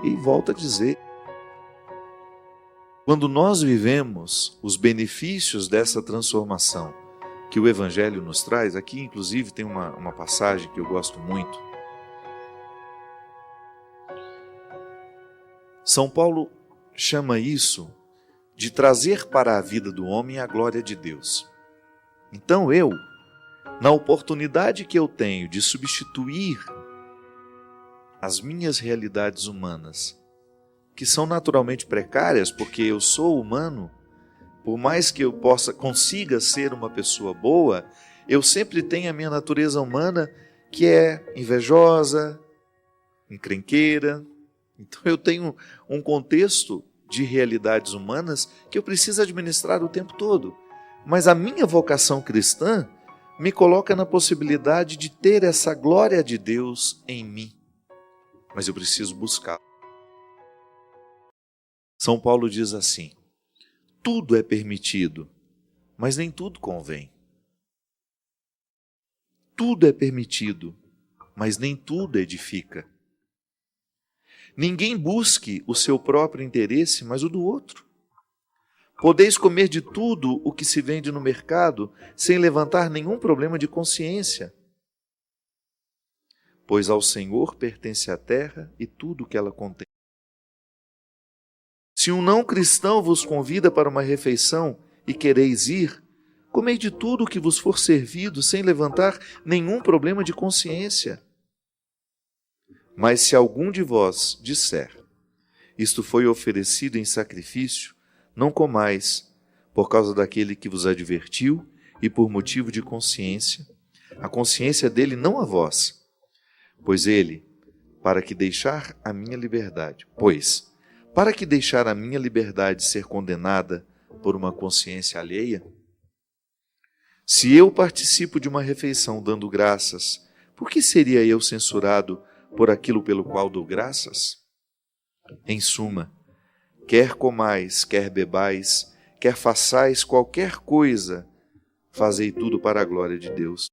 E volto a dizer, quando nós vivemos os benefícios dessa transformação que o Evangelho nos traz, aqui inclusive tem uma passagem que eu gosto muito. São Paulo chama isso de trazer para a vida do homem a glória de Deus. Então eu, na oportunidade que eu tenho de substituir as minhas realidades humanas, que são naturalmente precárias, porque eu sou humano, por mais que eu consiga ser uma pessoa boa, eu sempre tenho a minha natureza humana que é invejosa, encrenqueira. Então eu tenho um contexto de realidades humanas que eu preciso administrar o tempo todo. Mas a minha vocação cristã me coloca na possibilidade de ter essa glória de Deus em mim. Mas eu preciso buscar. São Paulo diz assim: tudo é permitido, mas nem tudo convém. Tudo é permitido, mas nem tudo edifica. Ninguém busque o seu próprio interesse, mas o do outro. Podeis comer de tudo o que se vende no mercado, sem levantar nenhum problema de consciência. Pois ao Senhor pertence a terra e tudo o que ela contém. Se um não cristão vos convida para uma refeição e quereis ir, comei de tudo o que vos for servido, sem levantar nenhum problema de consciência. Mas se algum de vós disser, isto foi oferecido em sacrifício, não comais, por causa daquele que vos advertiu e por motivo de consciência, a consciência dele não a vós, para que deixar a minha liberdade ser condenada por uma consciência alheia? Se eu participo de uma refeição dando graças, por que seria eu censurado por aquilo pelo qual dou graças? Em suma, quer comais, quer bebais, quer façais qualquer coisa, fazei tudo para a glória de Deus.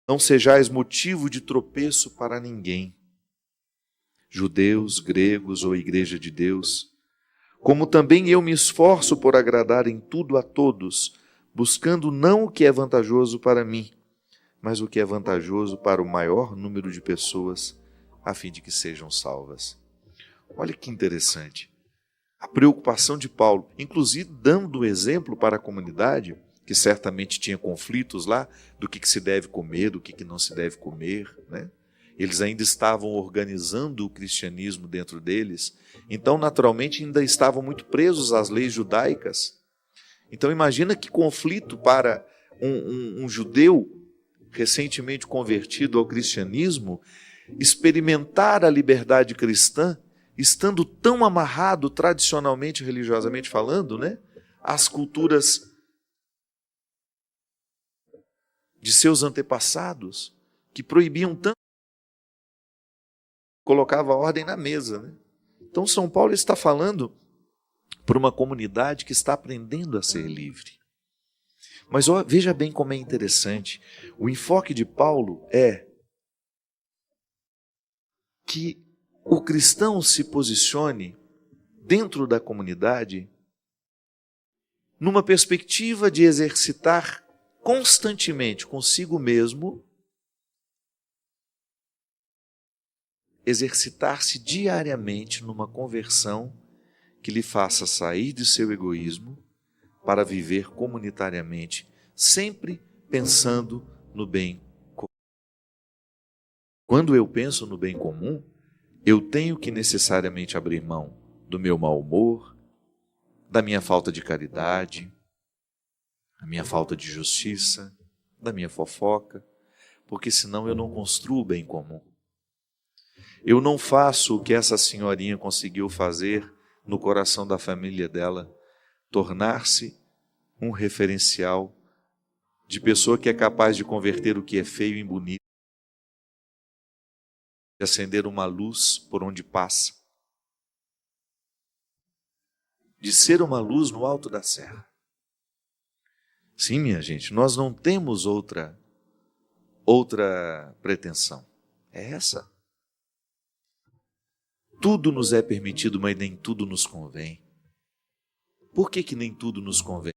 Não sejais motivo de tropeço para ninguém, judeus, gregos ou igreja de Deus, como também eu me esforço por agradar em tudo a todos, buscando não o que é vantajoso para mim, mas o que é vantajoso para o maior número de pessoas, a fim de que sejam salvas. Olha que interessante. A preocupação de Paulo, inclusive dando exemplo para a comunidade, que certamente tinha conflitos lá, do que se deve comer, do que não se deve comer, né? Eles ainda estavam organizando o cristianismo dentro deles, então naturalmente ainda estavam muito presos às leis judaicas. Então imagina que conflito para um judeu recentemente convertido ao cristianismo, experimentar a liberdade cristã, estando tão amarrado tradicionalmente, religiosamente falando, né, às culturas de seus antepassados, que proibiam tanto, colocava a ordem na mesa, né? Então São Paulo está falando para uma comunidade que está aprendendo a ser livre. Mas veja bem como é interessante. O enfoque de Paulo é que o cristão se posicione dentro da comunidade numa perspectiva de exercitar constantemente consigo mesmo, exercitar-se diariamente numa conversão que lhe faça sair de seu egoísmo para viver comunitariamente, sempre pensando no bem comum. Quando eu penso no bem comum, eu tenho que necessariamente abrir mão do meu mau humor, da minha falta de caridade, da minha falta de justiça, da minha fofoca, porque senão eu não construo o bem comum. Eu não faço o que essa senhorinha conseguiu fazer no coração da família dela, tornar-se um referencial de pessoa que é capaz de converter o que é feio em bonito, de acender uma luz por onde passa, de ser uma luz no alto da serra. Sim, minha gente, nós não temos outra pretensão. É essa. tudo nos é permitido, mas nem tudo nos convém. Por que nem tudo nos convém?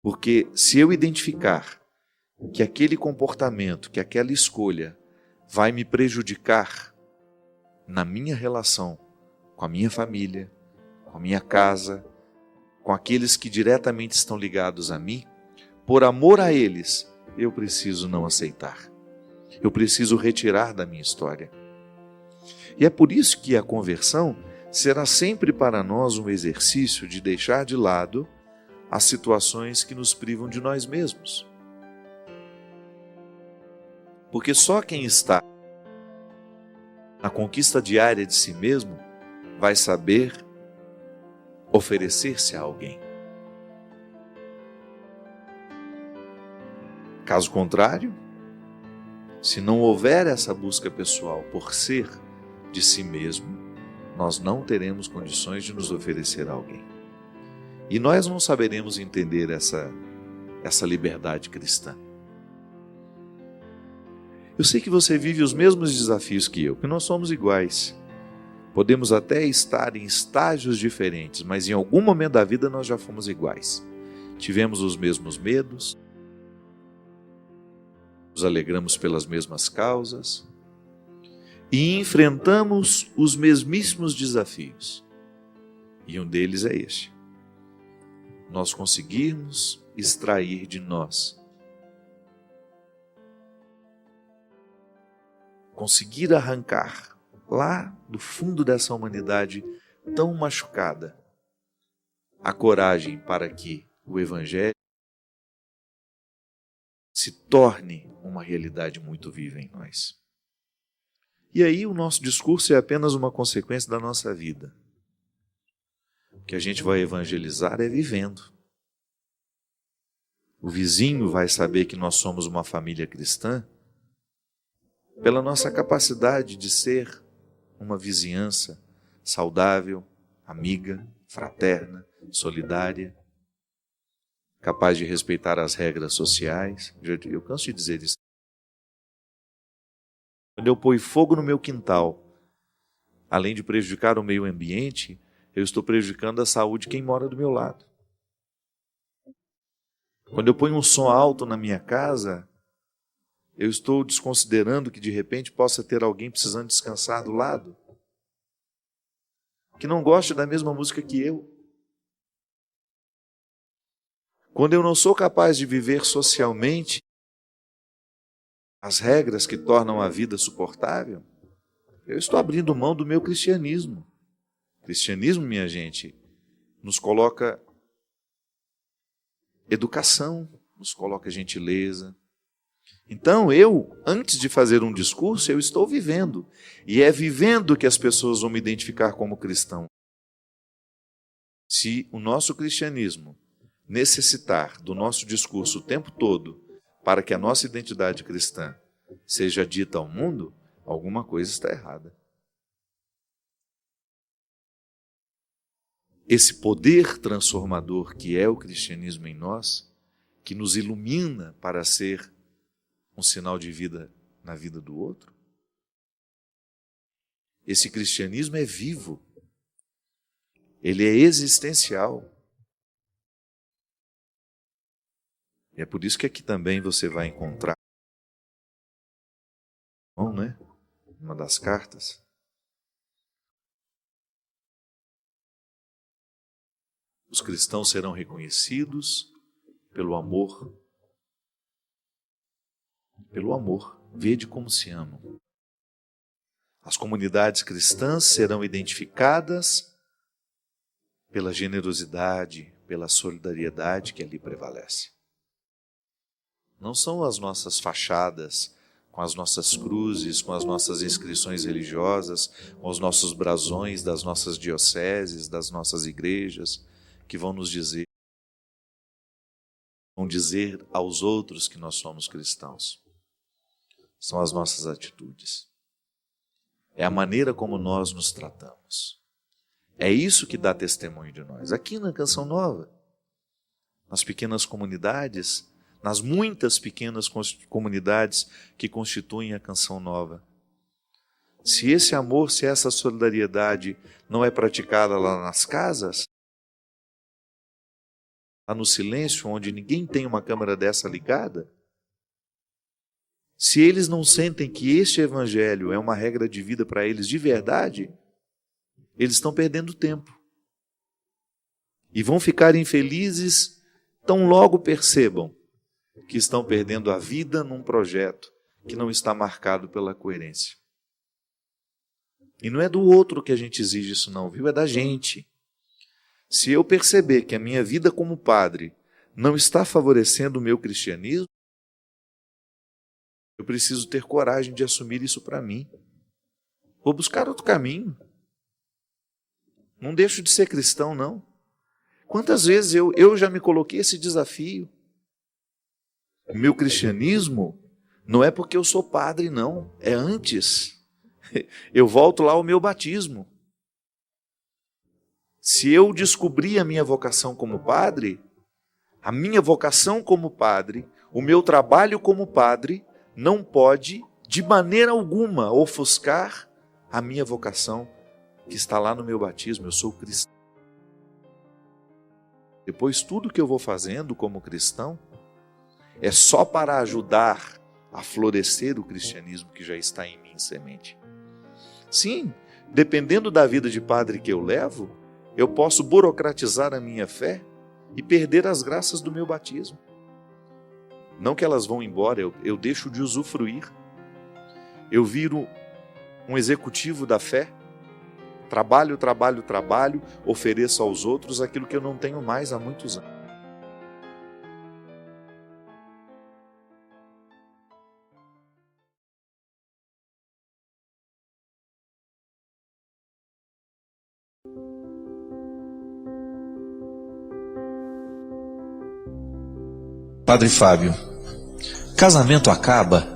Porque se eu identificar que aquele comportamento, que aquela escolha vai me prejudicar na minha relação com a minha família, com a minha casa, com aqueles que diretamente estão ligados a mim, por amor a eles, eu preciso não aceitar. Eu preciso retirar da minha história. E é por isso que a conversão será sempre para nós um exercício de deixar de lado as situações que nos privam de nós mesmos. Porque só quem está na conquista diária de si mesmo vai saber oferecer-se a alguém. Caso contrário, se não houver essa busca pessoal por ser de si mesmo, nós não teremos condições de nos oferecer a alguém. E nós não saberemos entender essa liberdade cristã. Eu sei que você vive os mesmos desafios que eu, que nós somos iguais. Podemos até estar em estágios diferentes, mas em algum momento da vida nós já fomos iguais. Tivemos os mesmos medos, nos alegramos pelas mesmas causas e enfrentamos os mesmíssimos desafios. E um deles é este: nós conseguirmos extrair de nós, conseguir arrancar lá do fundo dessa humanidade tão machucada a coragem para que o Evangelho se torne uma realidade muito viva em nós. E aí o nosso discurso é apenas uma consequência da nossa vida. O que a gente vai evangelizar é vivendo. O vizinho vai saber que nós somos uma família cristã pela nossa capacidade de ser uma vizinhança saudável, amiga, fraterna, solidária, capaz de respeitar as regras sociais. Eu canso de dizer isso. Quando eu ponho fogo no meu quintal, além de prejudicar o meio ambiente, eu estou prejudicando a saúde de quem mora do meu lado. Quando eu ponho um som alto na minha casa, eu estou desconsiderando que de repente possa ter alguém precisando descansar do lado, que não gosta da mesma música que eu. Quando eu não sou capaz de viver socialmente as regras que tornam a vida suportável, eu estou abrindo mão do meu cristianismo. O cristianismo, minha gente, nos coloca educação, nos coloca gentileza. Então eu, antes de fazer um discurso, eu estou vivendo. E é vivendo que as pessoas vão me identificar como cristão. Se o nosso cristianismo necessitar do nosso discurso o tempo todo para que a nossa identidade cristã seja dita ao mundo, alguma coisa está errada. Esse poder transformador que é o cristianismo em nós, que nos ilumina para ser um sinal de vida na vida do outro, esse cristianismo é vivo, ele é existencial. E é por isso que aqui também você vai encontrar, né? Uma das cartas. Os cristãos serão reconhecidos pelo amor. Pelo amor. Vede como se amam. As comunidades cristãs serão identificadas pela generosidade, pela solidariedade que ali prevalece. Não são as nossas fachadas, com as nossas cruzes, com as nossas inscrições religiosas, com os nossos brasões das nossas dioceses, das nossas igrejas, que vão dizer aos outros que nós somos cristãos. São as nossas atitudes. É a maneira como nós nos tratamos. É isso que dá testemunho de nós. Aqui na Canção Nova, nas pequenas comunidades, nas muitas pequenas comunidades que constituem a Canção Nova, se esse amor, se essa solidariedade não é praticada lá nas casas, lá no silêncio, onde ninguém tem uma câmera dessa ligada, se eles não sentem que este evangelho é uma regra de vida para eles de verdade, eles estão perdendo tempo. E vão ficar infelizes tão logo percebam que estão perdendo a vida num projeto que não está marcado pela coerência. E não é do outro que a gente exige isso não, viu? É da gente. Se eu perceber que a minha vida como padre não está favorecendo o meu cristianismo, eu preciso ter coragem de assumir isso para mim. Vou buscar outro caminho. Não deixo de ser cristão, não. Quantas vezes eu já me coloquei esse desafio? O meu cristianismo não é porque eu sou padre, não. É antes. Eu volto lá ao meu batismo. Se eu descobrir a minha vocação como padre, a minha vocação como padre, o meu trabalho como padre, não pode, de maneira alguma, ofuscar a minha vocação que está lá no meu batismo. Eu sou cristão. Depois, tudo que eu vou fazendo como cristão é só para ajudar a florescer o cristianismo que já está em mim, semente. Sim, dependendo da vida de padre que eu levo, eu posso burocratizar a minha fé e perder as graças do meu batismo. Não que elas vão embora, eu deixo de usufruir. Eu viro um executivo da fé. Trabalho, ofereço aos outros aquilo que eu não tenho mais há muitos anos. Padre Fábio, casamento acaba?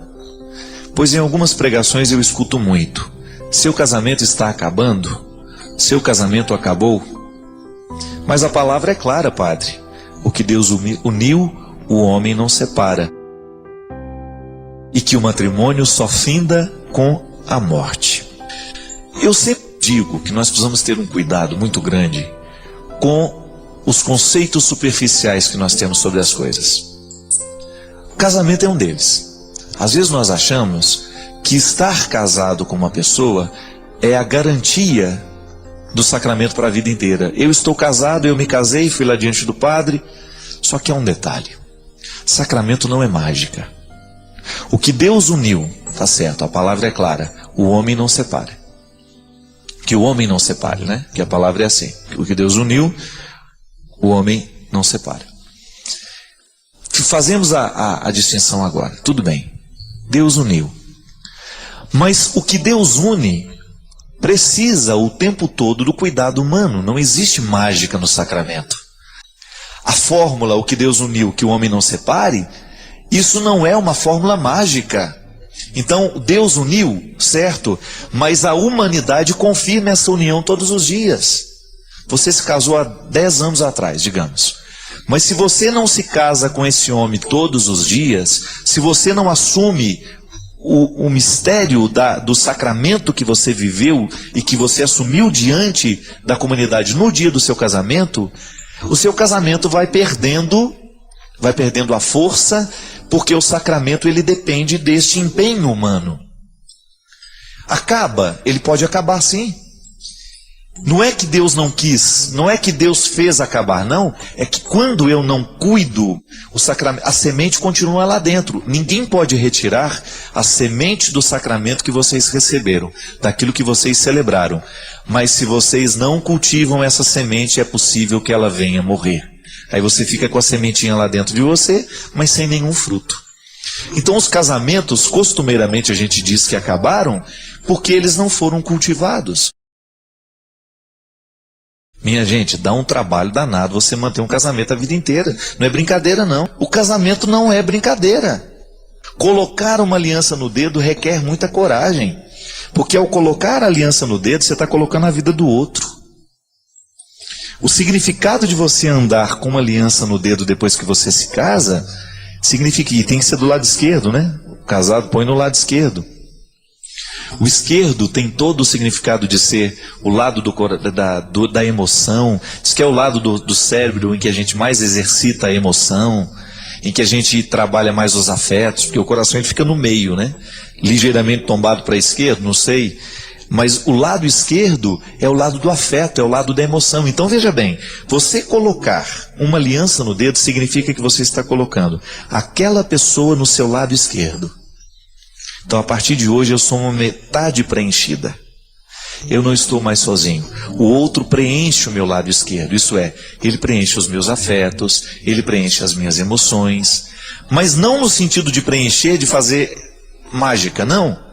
Pois em algumas pregações eu escuto muito: seu casamento está acabando? Seu casamento acabou? Mas a palavra é clara, padre. O que Deus uniu, o homem não separa. E que o matrimônio só finda com a morte. Eu sempre digo que nós precisamos ter um cuidado muito grande com os conceitos superficiais que nós temos sobre as coisas. O casamento é um deles. Às vezes nós achamos que estar casado com uma pessoa é a garantia do sacramento para a vida inteira. Eu estou casado, eu me casei, fui lá diante do padre. Só que há um detalhe: sacramento não é mágica. O que Deus uniu, tá certo, a palavra é clara, o homem não separa. Que o homem não separe, né? Que a palavra é assim: o que Deus uniu, o homem não separa. Fazemos a distinção agora. Tudo bem, Deus uniu. Mas o que Deus une precisa o tempo todo do cuidado humano. Não existe mágica no sacramento. A fórmula, o que Deus uniu, que o homem não separe, isso não é uma fórmula mágica. Então, Deus uniu, certo? Mas a humanidade confirma essa união todos os dias. Você se casou há 10 anos atrás, digamos. Mas se você não se casa com esse homem todos os dias, se você não assume o mistério do sacramento que você viveu e que você assumiu diante da comunidade no dia do seu casamento, o seu casamento vai perdendo a força, porque o sacramento ele depende deste empenho humano. Acaba, ele pode acabar sim. Não é que Deus não quis, não é que Deus fez acabar, não. É que quando eu não cuido, o sacramento, a semente continua lá dentro. Ninguém pode retirar a semente do sacramento que vocês receberam, daquilo que vocês celebraram. Mas se vocês não cultivam essa semente, é possível que ela venha morrer. Aí você fica com a sementinha lá dentro de você, mas sem nenhum fruto. Então os casamentos, costumeiramente a gente diz que acabaram, porque eles não foram cultivados. Minha gente, dá um trabalho danado você manter um casamento a vida inteira. Não é brincadeira, não. O casamento não é brincadeira. Colocar uma aliança no dedo requer muita coragem. Porque ao colocar a aliança no dedo, você está colocando a vida do outro. O significado de você andar com uma aliança no dedo depois que você se casa, significa que tem que ser do lado esquerdo, né? O casado põe no lado esquerdo. O esquerdo tem todo o significado de ser o lado da emoção, diz que é o lado do cérebro em que a gente mais exercita a emoção, em que a gente trabalha mais os afetos, porque o coração ele fica no meio, né? Ligeiramente tombado para a esquerda, não sei. Mas o lado esquerdo é o lado do afeto, é o lado da emoção. Então veja bem, você colocar uma aliança no dedo significa que você está colocando aquela pessoa no seu lado esquerdo. Então a partir de hoje eu sou uma metade preenchida. Eu não estou mais sozinho. O outro preenche o meu lado esquerdo, isso é, ele preenche os meus afetos, ele preenche as minhas emoções, mas não no sentido de preencher, de fazer mágica, não.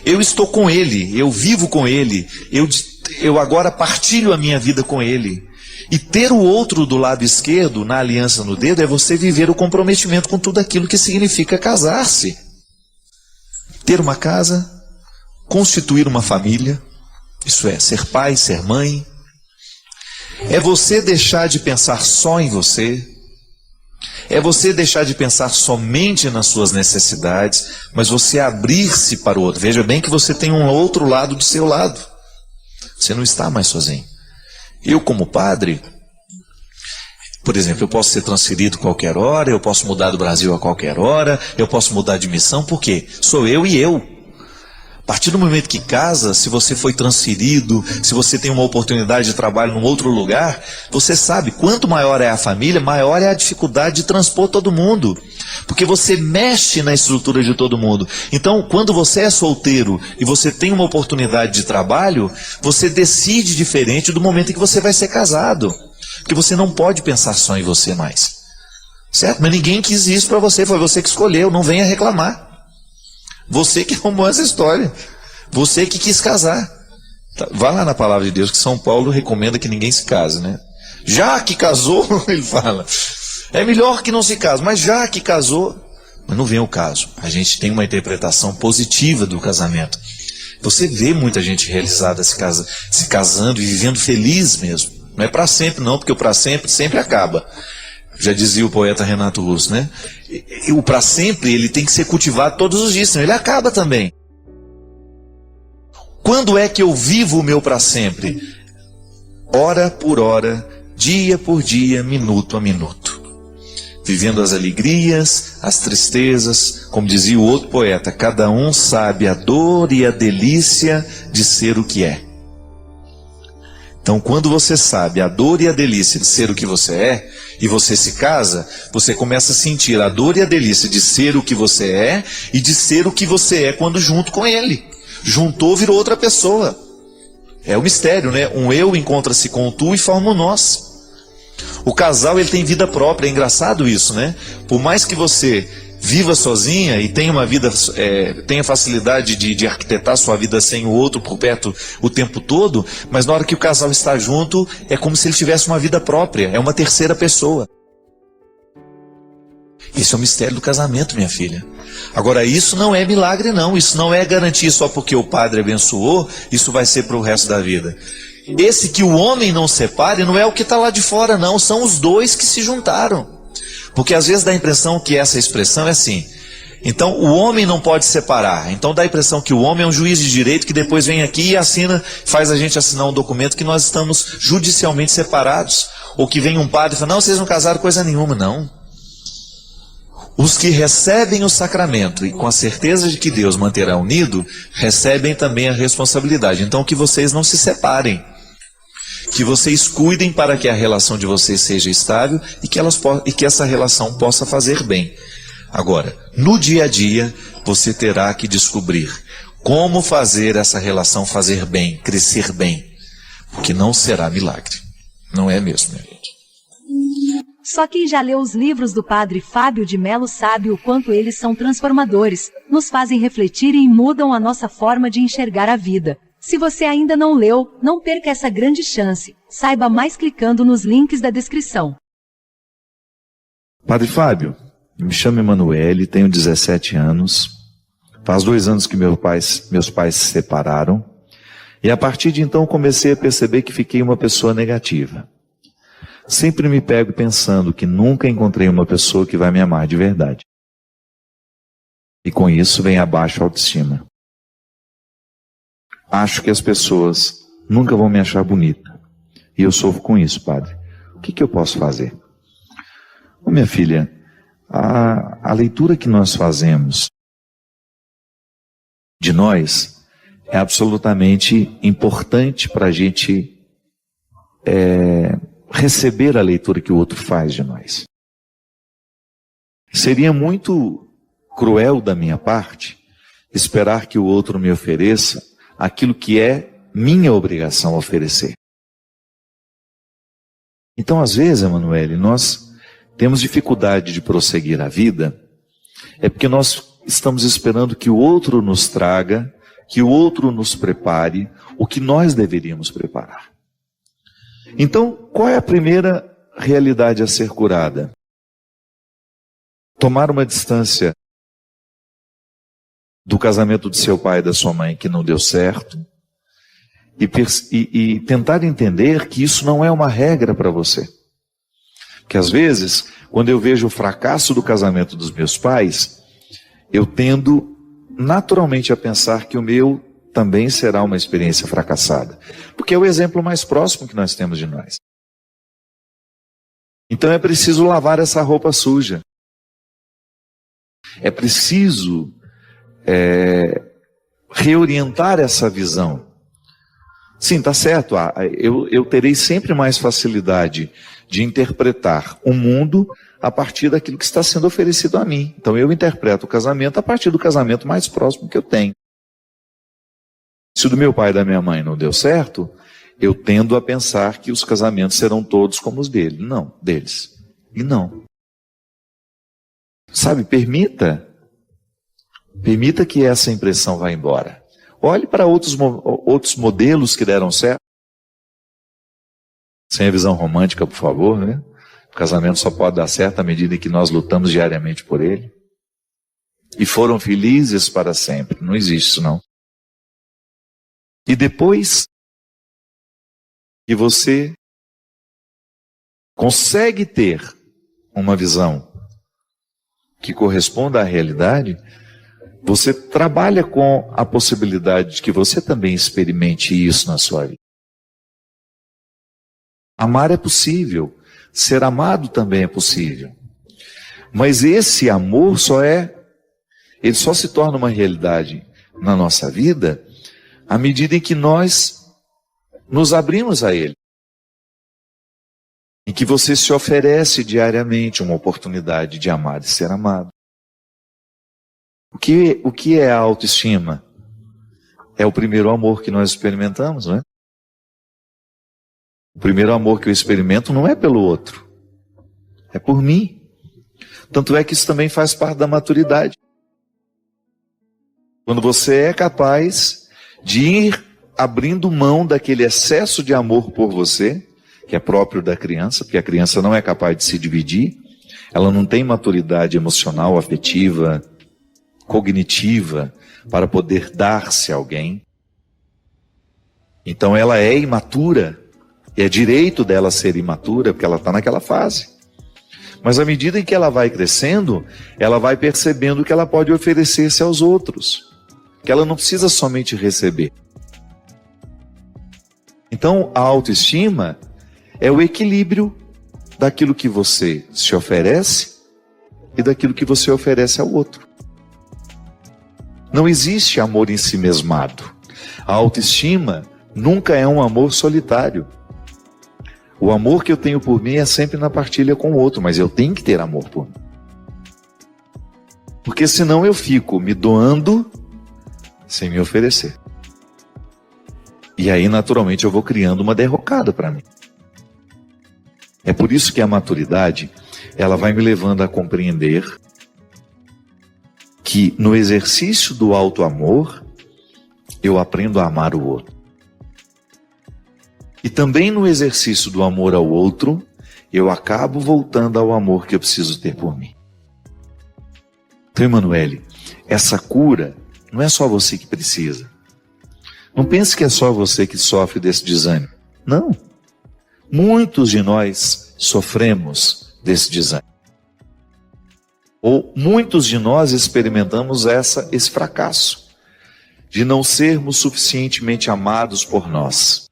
Eu estou com ele, eu vivo com ele, eu agora partilho a minha vida com ele. E ter o outro do lado esquerdo, na aliança no dedo, é você viver o comprometimento com tudo aquilo que significa casar-se. Ter uma casa, constituir uma família, isso é, ser pai, ser mãe. É você deixar de pensar só em você. É você deixar de pensar somente nas suas necessidades, mas você abrir-se para o outro. Veja bem que você tem um outro lado do seu lado. Você não está mais sozinho. Eu, como padre, por exemplo, eu posso ser transferido a qualquer hora, eu posso mudar do Brasil a qualquer hora, eu posso mudar de missão, por quê? Sou eu e eu. A partir do momento que casa, se você foi transferido, se você tem uma oportunidade de trabalho num outro lugar, você sabe, quanto maior é a família, maior é a dificuldade de transpor todo mundo. Porque você mexe na estrutura de todo mundo. Então, quando você é solteiro e você tem uma oportunidade de trabalho, você decide diferente do momento em que você vai ser casado. Porque você não pode pensar só em você mais. Certo? Mas ninguém quis isso para você, foi você que escolheu, não venha reclamar. Você que arrumou essa história. Você que quis casar. Vá lá na palavra de Deus que São Paulo recomenda que ninguém se case, né? Já que casou, ele fala, é melhor que não se case, mas já que casou, mas não vem o caso. A gente tem uma interpretação positiva do casamento. Você vê muita gente realizada se casando e vivendo feliz mesmo. Não é para sempre não, porque o para sempre sempre acaba. Já dizia o poeta Renato Russo, né? E o para sempre ele tem que ser cultivado todos os dias, senão ele acaba também. Quando é que eu vivo o meu para sempre? Hora por hora, dia por dia, minuto a minuto. Vivendo as alegrias, as tristezas, como dizia o outro poeta, cada um sabe a dor e a delícia de ser o que é. Então, quando você sabe a dor e a delícia de ser o que você é, e você se casa, você começa a sentir a dor e a delícia de ser o que você é, e de ser o que você é quando junto com ele. Juntou, virou outra pessoa. É o mistério, né? Um eu encontra-se com o tu e forma um nós. O casal, ele tem vida própria, é engraçado isso, né? Por mais que você viva sozinha e tenha uma vida, tenha facilidade de arquitetar sua vida sem o outro por perto o tempo todo, mas na hora que o casal está junto, é como se ele tivesse uma vida própria, é uma terceira pessoa. Esse é o mistério do casamento, minha filha. Agora, isso não é milagre não, isso não é garantia só porque o padre abençoou, isso vai ser para o resto da vida. Esse que o homem não separe não é o que está lá de fora não, são os dois que se juntaram. Porque às vezes dá a impressão que essa expressão é assim. Então o homem não pode separar. Então dá a impressão que o homem é um juiz de direito que depois vem aqui e assina, faz a gente assinar um documento que nós estamos judicialmente separados. Ou que vem um padre e fala, não, vocês não casaram coisa nenhuma, não. Os que recebem o sacramento e com a certeza de que Deus manterá unido, recebem também a responsabilidade. Então que vocês não se separem. Que vocês cuidem para que a relação de vocês seja estável e que essa relação possa fazer bem. Agora, no dia a dia, você terá que descobrir como fazer essa relação fazer bem, crescer bem. Porque não será milagre. Não é mesmo, minha gente. Só quem já leu os livros do Padre Fábio de Melo sabe o quanto eles são transformadores, nos fazem refletir e mudam a nossa forma de enxergar a vida. Se você ainda não leu, não perca essa grande chance. Saiba mais clicando nos links da descrição. Padre Fábio, me chamo Emanuele, tenho 17 anos. Faz 2 anos que meus pais se separaram. E a partir de então comecei a perceber que fiquei uma pessoa negativa. Sempre me pego pensando que nunca encontrei uma pessoa que vai me amar de verdade. E com isso vem abaixo a autoestima. acho que as pessoas nunca vão me achar bonita. E eu sofro com isso, padre. O que eu posso fazer? Ô, minha filha, a leitura que nós fazemos de nós é absolutamente importante para a gente receber a leitura que o outro faz de nós. Seria muito cruel da minha parte esperar que o outro me ofereça aquilo que é minha obrigação oferecer. Então, às vezes, Emanuele, nós temos dificuldade de prosseguir a vida, é porque nós estamos esperando que o outro nos traga, que o outro nos prepare o que nós deveríamos preparar. Então, qual é a primeira realidade a ser curada? Tomar uma distância do casamento de seu pai e da sua mãe que não deu certo e tentar entender que isso não é uma regra para você. Porque às vezes, quando eu vejo o fracasso do casamento dos meus pais, eu tendo naturalmente a pensar que o meu também será uma experiência fracassada. Porque é o exemplo mais próximo que nós temos de nós. Então é preciso lavar essa roupa suja. É preciso reorientar essa visão. Sim, está certo, eu terei sempre mais facilidade de interpretar o mundo a partir daquilo que está sendo oferecido a mim. Então eu interpreto o casamento a partir do casamento mais próximo que eu tenho. Se o do meu pai e da minha mãe não deu certo, eu tendo a pensar que os casamentos serão todos como os deles. Não, deles. E não. Sabe, permita que essa impressão vá embora. Olhe para outros modelos que deram certo. Sem a visão romântica, por favor, né? O casamento só pode dar certo à medida que nós lutamos diariamente por ele. E foram felizes para sempre. Não existe isso, não. E depois que você consegue ter uma visão que corresponda à realidade, você trabalha com a possibilidade de que você também experimente isso na sua vida. Amar é possível, ser amado também é possível. Mas esse amor ele só se torna uma realidade na nossa vida à medida em que nós nos abrimos a ele. Em que você se oferece diariamente uma oportunidade de amar e ser amado. O que é a autoestima? É o primeiro amor que nós experimentamos, não é? O primeiro amor que eu experimento não é pelo outro, é por mim. Tanto é que isso também faz parte da maturidade. Quando você é capaz de ir abrindo mão daquele excesso de amor por você, que é próprio da criança, porque a criança não é capaz de se dividir, ela não tem maturidade emocional, afetiva, cognitiva, para poder dar-se a alguém. Então ela é imatura, e é direito dela ser imatura, porque ela está naquela fase. Mas à medida em que ela vai crescendo, ela vai percebendo que ela pode oferecer-se aos outros, que ela não precisa somente receber. Então a autoestima é o equilíbrio daquilo que você se oferece e daquilo que você oferece ao outro. Não existe amor em si mesmado. A autoestima nunca é um amor solitário. O amor que eu tenho por mim é sempre na partilha com o outro, mas eu tenho que ter amor por mim. Porque senão eu fico me doando sem me oferecer. E aí, naturalmente, eu vou criando uma derrocada para mim. É por isso que a maturidade, ela vai me levando a compreender que no exercício do auto-amor, eu aprendo a amar o outro. E também no exercício do amor ao outro, eu acabo voltando ao amor que eu preciso ter por mim. Então, Emanuele, essa cura não é só você que precisa. Não pense que é só você que sofre desse desânimo. Não. Muitos de nós sofremos desse desânimo. Ou muitos de nós experimentamos esse fracasso de não sermos suficientemente amados por nós.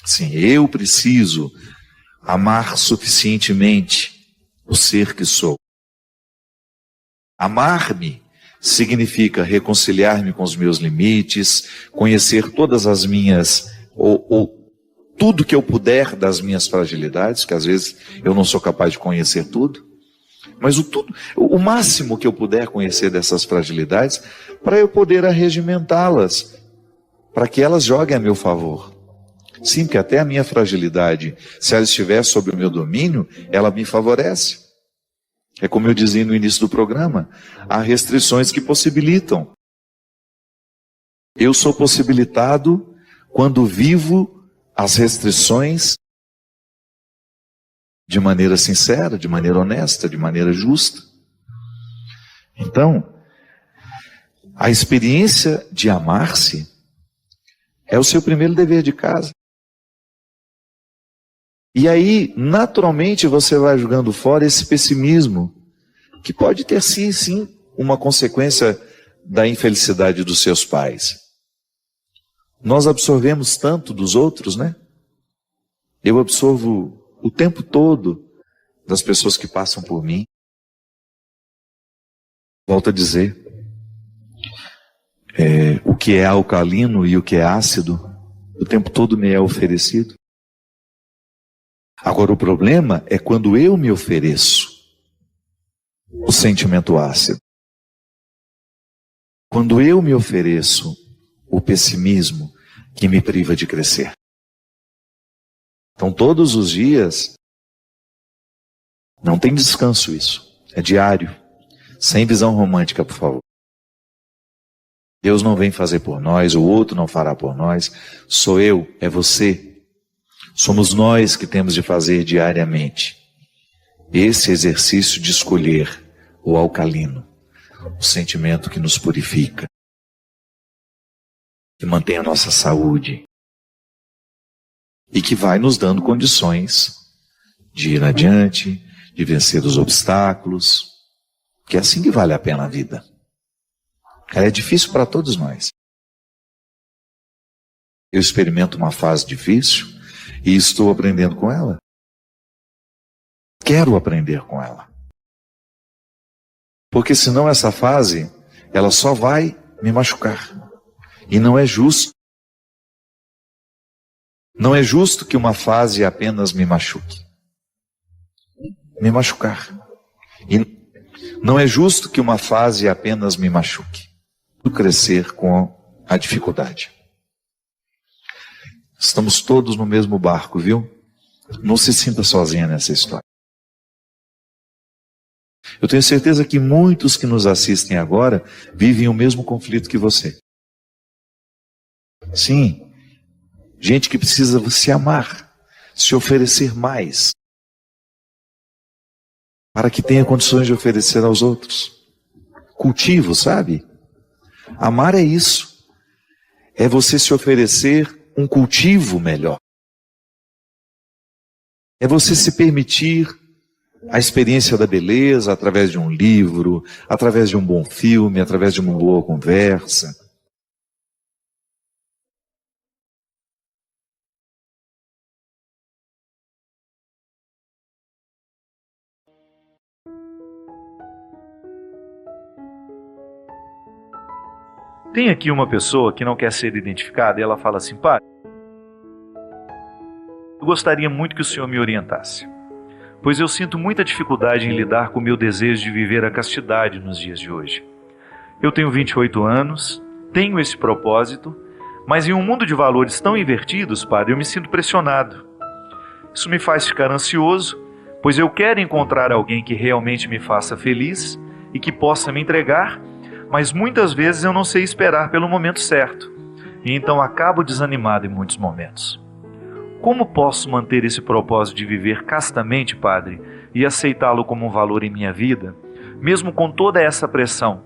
Sim, eu preciso amar suficientemente o ser que sou. Amar-me significa reconciliar-me com os meus limites, conhecer todas as minhas, ou tudo que eu puder das minhas fragilidades, que às vezes eu não sou capaz de conhecer tudo, mas o máximo que eu puder conhecer dessas fragilidades, para eu poder arregimentá-las, para que elas joguem a meu favor. Sim, porque até a minha fragilidade, se ela estiver sob o meu domínio, ela me favorece. É como eu dizia no início do programa, há restrições que possibilitam. Eu sou possibilitado quando vivo as restrições de maneira sincera, de maneira honesta, de maneira justa. Então, a experiência de amar-se é o seu primeiro dever de casa. E aí, naturalmente, você vai jogando fora esse pessimismo, que pode ter sim, uma consequência da infelicidade dos seus pais. Nós absorvemos tanto dos outros, né? Eu absorvo o tempo todo das pessoas que passam por mim. Volto a dizer, o que é alcalino e o que é ácido, o tempo todo me é oferecido. Agora o problema é quando eu me ofereço o sentimento ácido. Quando eu me ofereço o pessimismo que me priva de crescer. Então todos os dias, não tem descanso isso, é diário, sem visão romântica, por favor. Deus não vem fazer por nós, o outro não fará por nós, sou eu, é você. Somos nós que temos de fazer diariamente esse exercício de escolher o alcalino, o sentimento que nos purifica, que mantém a nossa saúde e que vai nos dando condições de ir adiante, de vencer os obstáculos, que é assim que vale a pena a vida. Ela é difícil para todos nós. Eu experimento uma fase difícil e estou aprendendo com ela. Quero aprender com ela. Porque senão essa fase, ela só vai me machucar. E não é justo. Não é justo que uma fase apenas me machuque. Me machucar. E não é justo que uma fase apenas me machuque. Crescer com a dificuldade. Estamos todos no mesmo barco, viu? Não se sinta sozinha nessa história. Eu tenho certeza que muitos que nos assistem agora vivem o mesmo conflito que você. Sim, gente que precisa se amar, se oferecer mais, para que tenha condições de oferecer aos outros. Cultivo, sabe? Amar é isso. É você se oferecer um cultivo melhor. É você se permitir a experiência da beleza através de um livro, através de um bom filme, através de uma boa conversa. Tem aqui uma pessoa que não quer ser identificada e ela fala assim: pai, eu gostaria muito que o senhor me orientasse, pois eu sinto muita dificuldade em lidar com o meu desejo de viver a castidade nos dias de hoje. Eu tenho 28 anos, tenho esse propósito, mas em um mundo de valores tão invertidos, padre, eu me sinto pressionado. Isso me faz ficar ansioso, pois eu quero encontrar alguém que realmente me faça feliz e que possa me entregar, mas muitas vezes eu não sei esperar pelo momento certo, e então acabo desanimado em muitos momentos. Como posso manter esse propósito de viver castamente, padre, e aceitá-lo como um valor em minha vida, mesmo com toda essa pressão,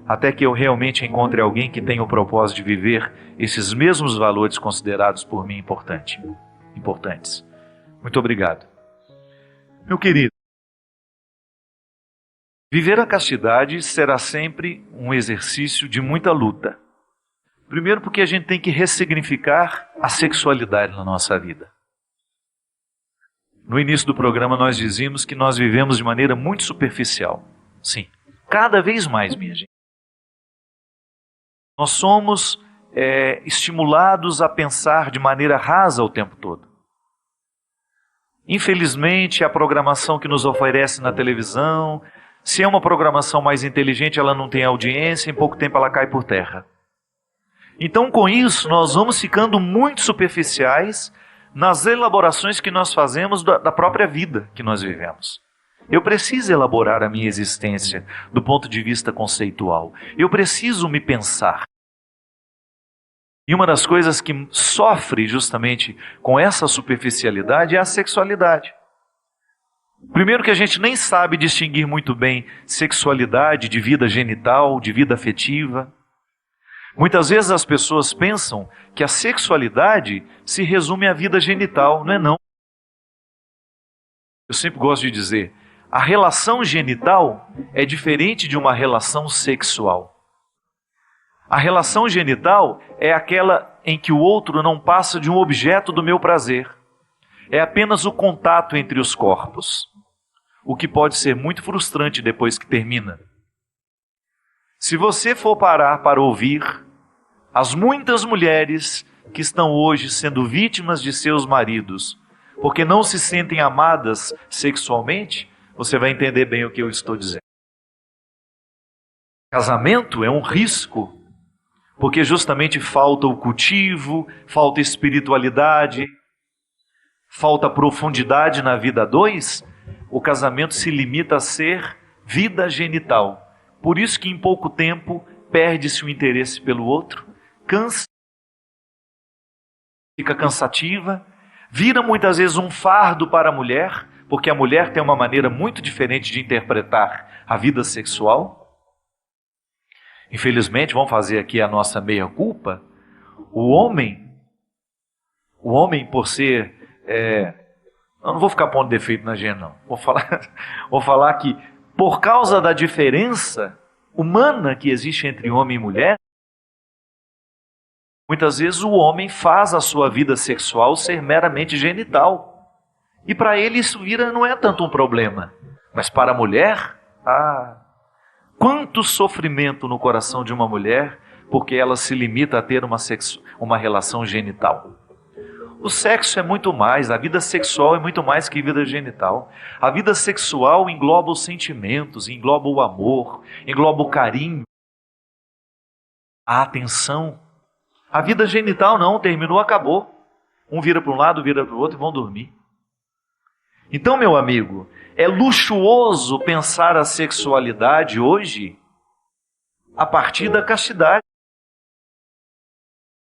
até que eu realmente encontre alguém que tenha o propósito de viver esses mesmos valores considerados por mim importantes? Muito obrigado. Meu querido, Viver a castidade será sempre um exercício de muita luta. Primeiro porque a gente tem que ressignificar a sexualidade na nossa vida. No início do programa nós dizíamos que nós vivemos de maneira muito superficial. Sim, cada vez mais, minha gente. Nós somos estimulados a pensar de maneira rasa o tempo todo. Infelizmente, a programação que nos oferece na televisão, se é uma programação mais inteligente, ela não tem audiência, em pouco tempo ela cai por terra. Então, com isso, nós vamos ficando muito superficiais nas elaborações que nós fazemos da própria vida que nós vivemos. Eu preciso elaborar a minha existência do ponto de vista conceitual. Eu preciso me pensar. E uma das coisas que sofre justamente com essa superficialidade é a sexualidade. Primeiro que a gente nem sabe distinguir muito bem sexualidade de vida genital, de vida afetiva. Muitas vezes as pessoas pensam que a sexualidade se resume à vida genital, não é não. Eu sempre gosto de dizer, a relação genital é diferente de uma relação sexual. A relação genital é aquela em que o outro não passa de um objeto do meu prazer. É apenas o contato entre os corpos, o que pode ser muito frustrante depois que termina. Se você for parar para ouvir as muitas mulheres que estão hoje sendo vítimas de seus maridos, porque não se sentem amadas sexualmente, você vai entender bem o que eu estou dizendo. Casamento é um risco, porque justamente falta o cultivo, falta espiritualidade, falta profundidade na vida a dois. O casamento se limita a ser vida genital. Por isso que em pouco tempo perde-se o interesse pelo outro, fica cansativa, vira muitas vezes um fardo para a mulher, porque a mulher tem uma maneira muito diferente de interpretar a vida sexual. Infelizmente, vamos fazer aqui a nossa meia-culpa, o homem por ser... eu não vou ficar pondo defeito na gente, não. Vou falar que, por causa da diferença humana que existe entre homem e mulher, muitas vezes o homem faz a sua vida sexual ser meramente genital. E para ele isso não é tanto um problema. Mas para a mulher, quanto sofrimento no coração de uma mulher, porque ela se limita a ter uma relação genital. O sexo é muito mais, a vida sexual é muito mais que vida genital. A vida sexual engloba os sentimentos, engloba o amor, engloba o carinho, a atenção. A vida genital não, terminou, acabou. Um vira para um lado, vira para o outro e vão dormir. Então, meu amigo, é luxuoso pensar a sexualidade hoje a partir da castidade.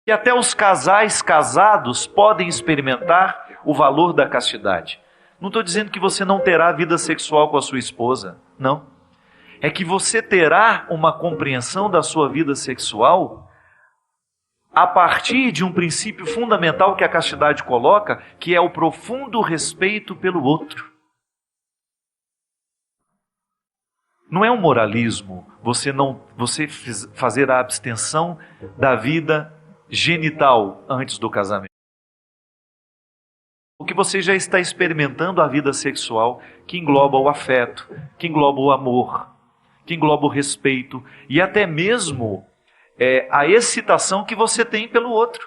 E até os casais casados podem experimentar o valor da castidade. Não estou dizendo que você não terá vida sexual com a sua esposa, não. É que você terá uma compreensão da sua vida sexual a partir de um princípio fundamental que a castidade coloca, que é o profundo respeito pelo outro. Não é um moralismo você fazer a abstenção da vida genital antes do casamento. Porque você já está experimentando a vida sexual que engloba o afeto, que engloba o amor, que engloba o respeito e até mesmo a excitação que você tem pelo outro.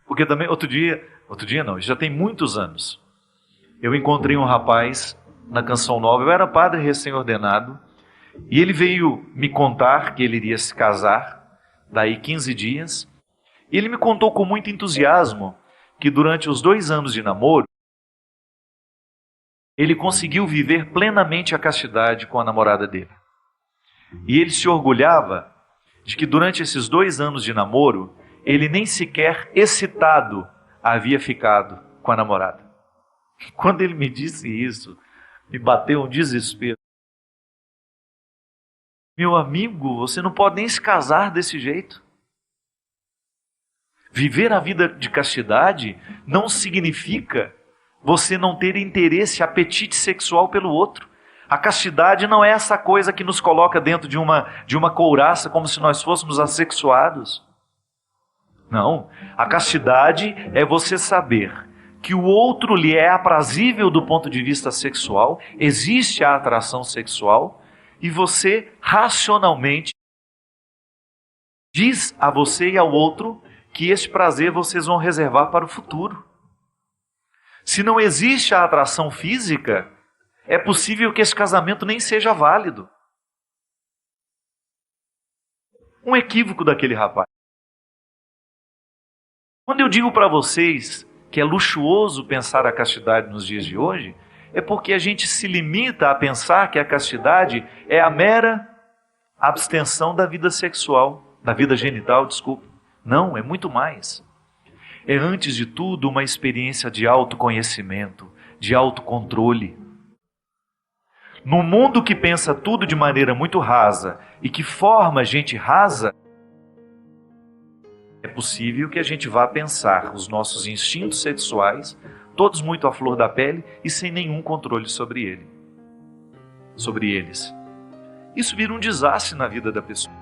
Porque também, outro dia não, já tem muitos anos, eu encontrei um rapaz na Canção Nova, eu era padre recém-ordenado, e ele veio me contar que ele iria se casar daí 15 dias, e ele me contou com muito entusiasmo que durante os 2 anos de namoro, ele conseguiu viver plenamente a castidade com a namorada dele. E ele se orgulhava de que durante esses 2 anos de namoro, ele nem sequer excitado havia ficado com a namorada. Quando ele me disse isso, me bateu um desespero. Meu amigo, você não pode nem se casar desse jeito. Viver a vida de castidade não significa você não ter interesse, apetite sexual pelo outro. A castidade não é essa coisa que nos coloca dentro de uma couraça como se nós fôssemos assexuados. Não. A castidade é você saber que o outro lhe é aprazível do ponto de vista sexual, existe a atração sexual, e você racionalmente diz a você e ao outro que esse prazer vocês vão reservar para o futuro. Se não existe a atração física, é possível que esse casamento nem seja válido. Um equívoco daquele rapaz. Quando eu digo para vocês que é luxuoso pensar a castidade nos dias de hoje, é porque a gente se limita a pensar que a castidade é a mera abstenção da vida sexual, da vida genital, desculpa. Não, é muito mais. É, antes de tudo, uma experiência de autoconhecimento, de autocontrole. No mundo que pensa tudo de maneira muito rasa e que forma gente rasa, é possível que a gente vá pensar os nossos instintos sexuais, todos muito à flor da pele e sem nenhum controle sobre eles. Isso vira um desastre na vida da pessoa.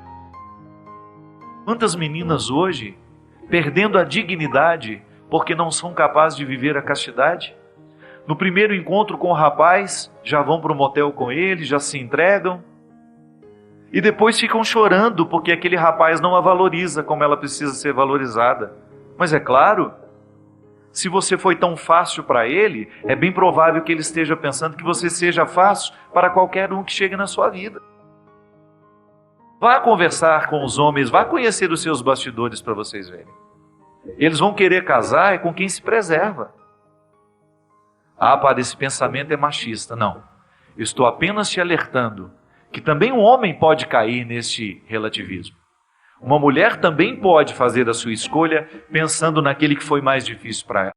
Quantas meninas hoje, perdendo a dignidade porque não são capazes de viver a castidade? No primeiro encontro com o rapaz, já vão para o motel com ele, já se entregam, e depois ficam chorando porque aquele rapaz não a valoriza como ela precisa ser valorizada. Mas é claro, se você foi tão fácil para ele, é bem provável que ele esteja pensando que você seja fácil para qualquer um que chegue na sua vida. Vá conversar com os homens, vá conhecer os seus bastidores para vocês verem. Eles vão querer casar com quem se preserva. Ah, para esse pensamento é machista. Não, eu estou apenas te alertando que também um homem pode cair neste relativismo. Uma mulher também pode fazer a sua escolha pensando naquele que foi mais difícil para ela.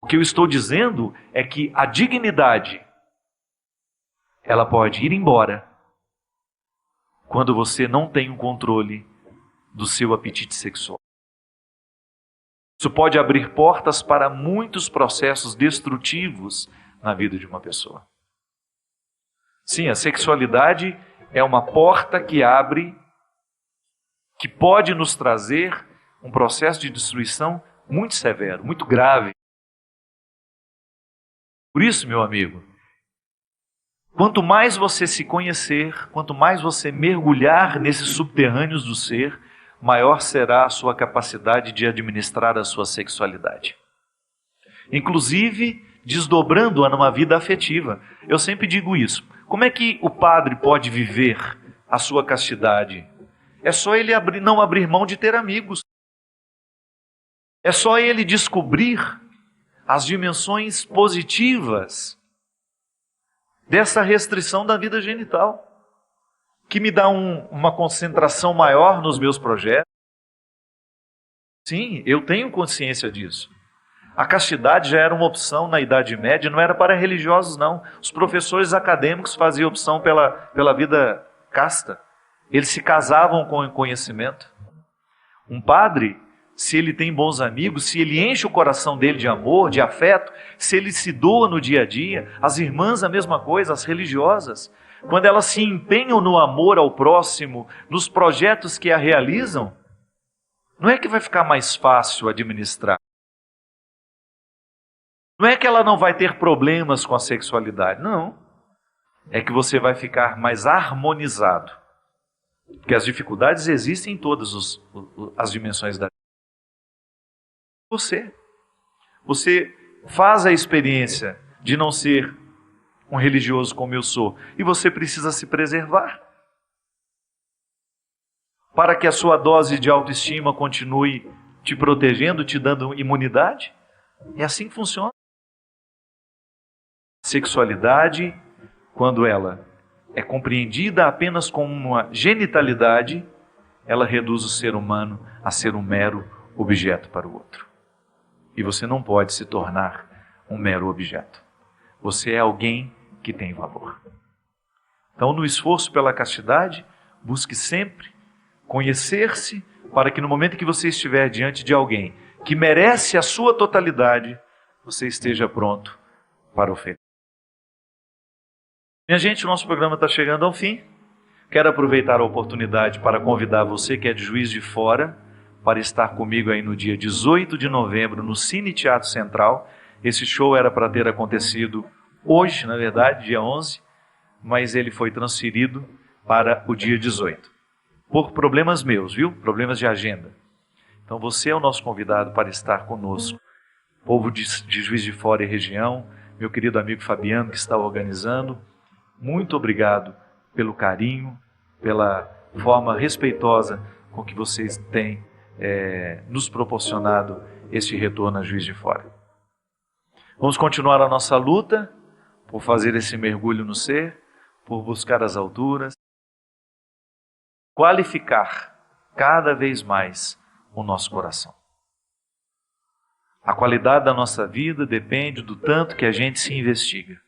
O que eu estou dizendo é que a dignidade, ela pode ir embora quando você não tem o controle do seu apetite sexual. Isso pode abrir portas para muitos processos destrutivos na vida de uma pessoa. Sim, a sexualidade é uma porta que abre, que pode nos trazer um processo de destruição muito severo, muito grave. Por isso, meu amigo, quanto mais você se conhecer, quanto mais você mergulhar nesses subterrâneos do ser, maior será a sua capacidade de administrar a sua sexualidade. Inclusive, desdobrando-a numa vida afetiva. Eu sempre digo isso. Como é que o padre pode viver a sua castidade? É só ele não abrir mão de ter amigos. É só ele descobrir as dimensões positivas dessa restrição da vida genital, que me dá uma concentração maior nos meus projetos. Sim, eu tenho consciência disso. A castidade já era uma opção na Idade Média, não era para religiosos, não. Os professores acadêmicos faziam opção pela vida casta. Eles se casavam com o conhecimento. Um padre, se ele tem bons amigos, se ele enche o coração dele de amor, de afeto, se ele se doa no dia a dia, as irmãs a mesma coisa, as religiosas, quando elas se empenham no amor ao próximo, nos projetos que a realizam, não é que vai ficar mais fácil administrar. Não é que ela não vai ter problemas com a sexualidade, não. É que você vai ficar mais harmonizado. Porque as dificuldades existem em todas as dimensões da vida. Você faz a experiência de não ser um religioso como eu sou. E você precisa se preservar. Para que a sua dose de autoestima continue te protegendo, te dando imunidade. É assim que funciona. Sexualidade, quando ela é compreendida apenas como uma genitalidade, ela reduz o ser humano a ser um mero objeto para o outro. E você não pode se tornar um mero objeto. Você é alguém que tem valor. Então, no esforço pela castidade, busque sempre conhecer-se para que no momento que você estiver diante de alguém que merece a sua totalidade, você esteja pronto para oferecer. Minha gente, o nosso programa está chegando ao fim. Quero aproveitar a oportunidade para convidar você que é de Juiz de Fora para estar comigo aí no dia 18 de novembro no Cine Teatro Central. Esse show era para ter acontecido hoje, na verdade, dia 11, mas ele foi transferido para o dia 18. Por problemas meus, viu? Problemas de agenda. Então você é o nosso convidado para estar conosco. Povo de Juiz de Fora e região, meu querido amigo Fabiano que está organizando, muito obrigado pelo carinho, pela forma respeitosa com que vocês têm nos proporcionado este retorno a Juiz de Fora. Vamos continuar a nossa luta por fazer esse mergulho no ser, por buscar as alturas, qualificar cada vez mais o nosso coração. A qualidade da nossa vida depende do tanto que a gente se investiga.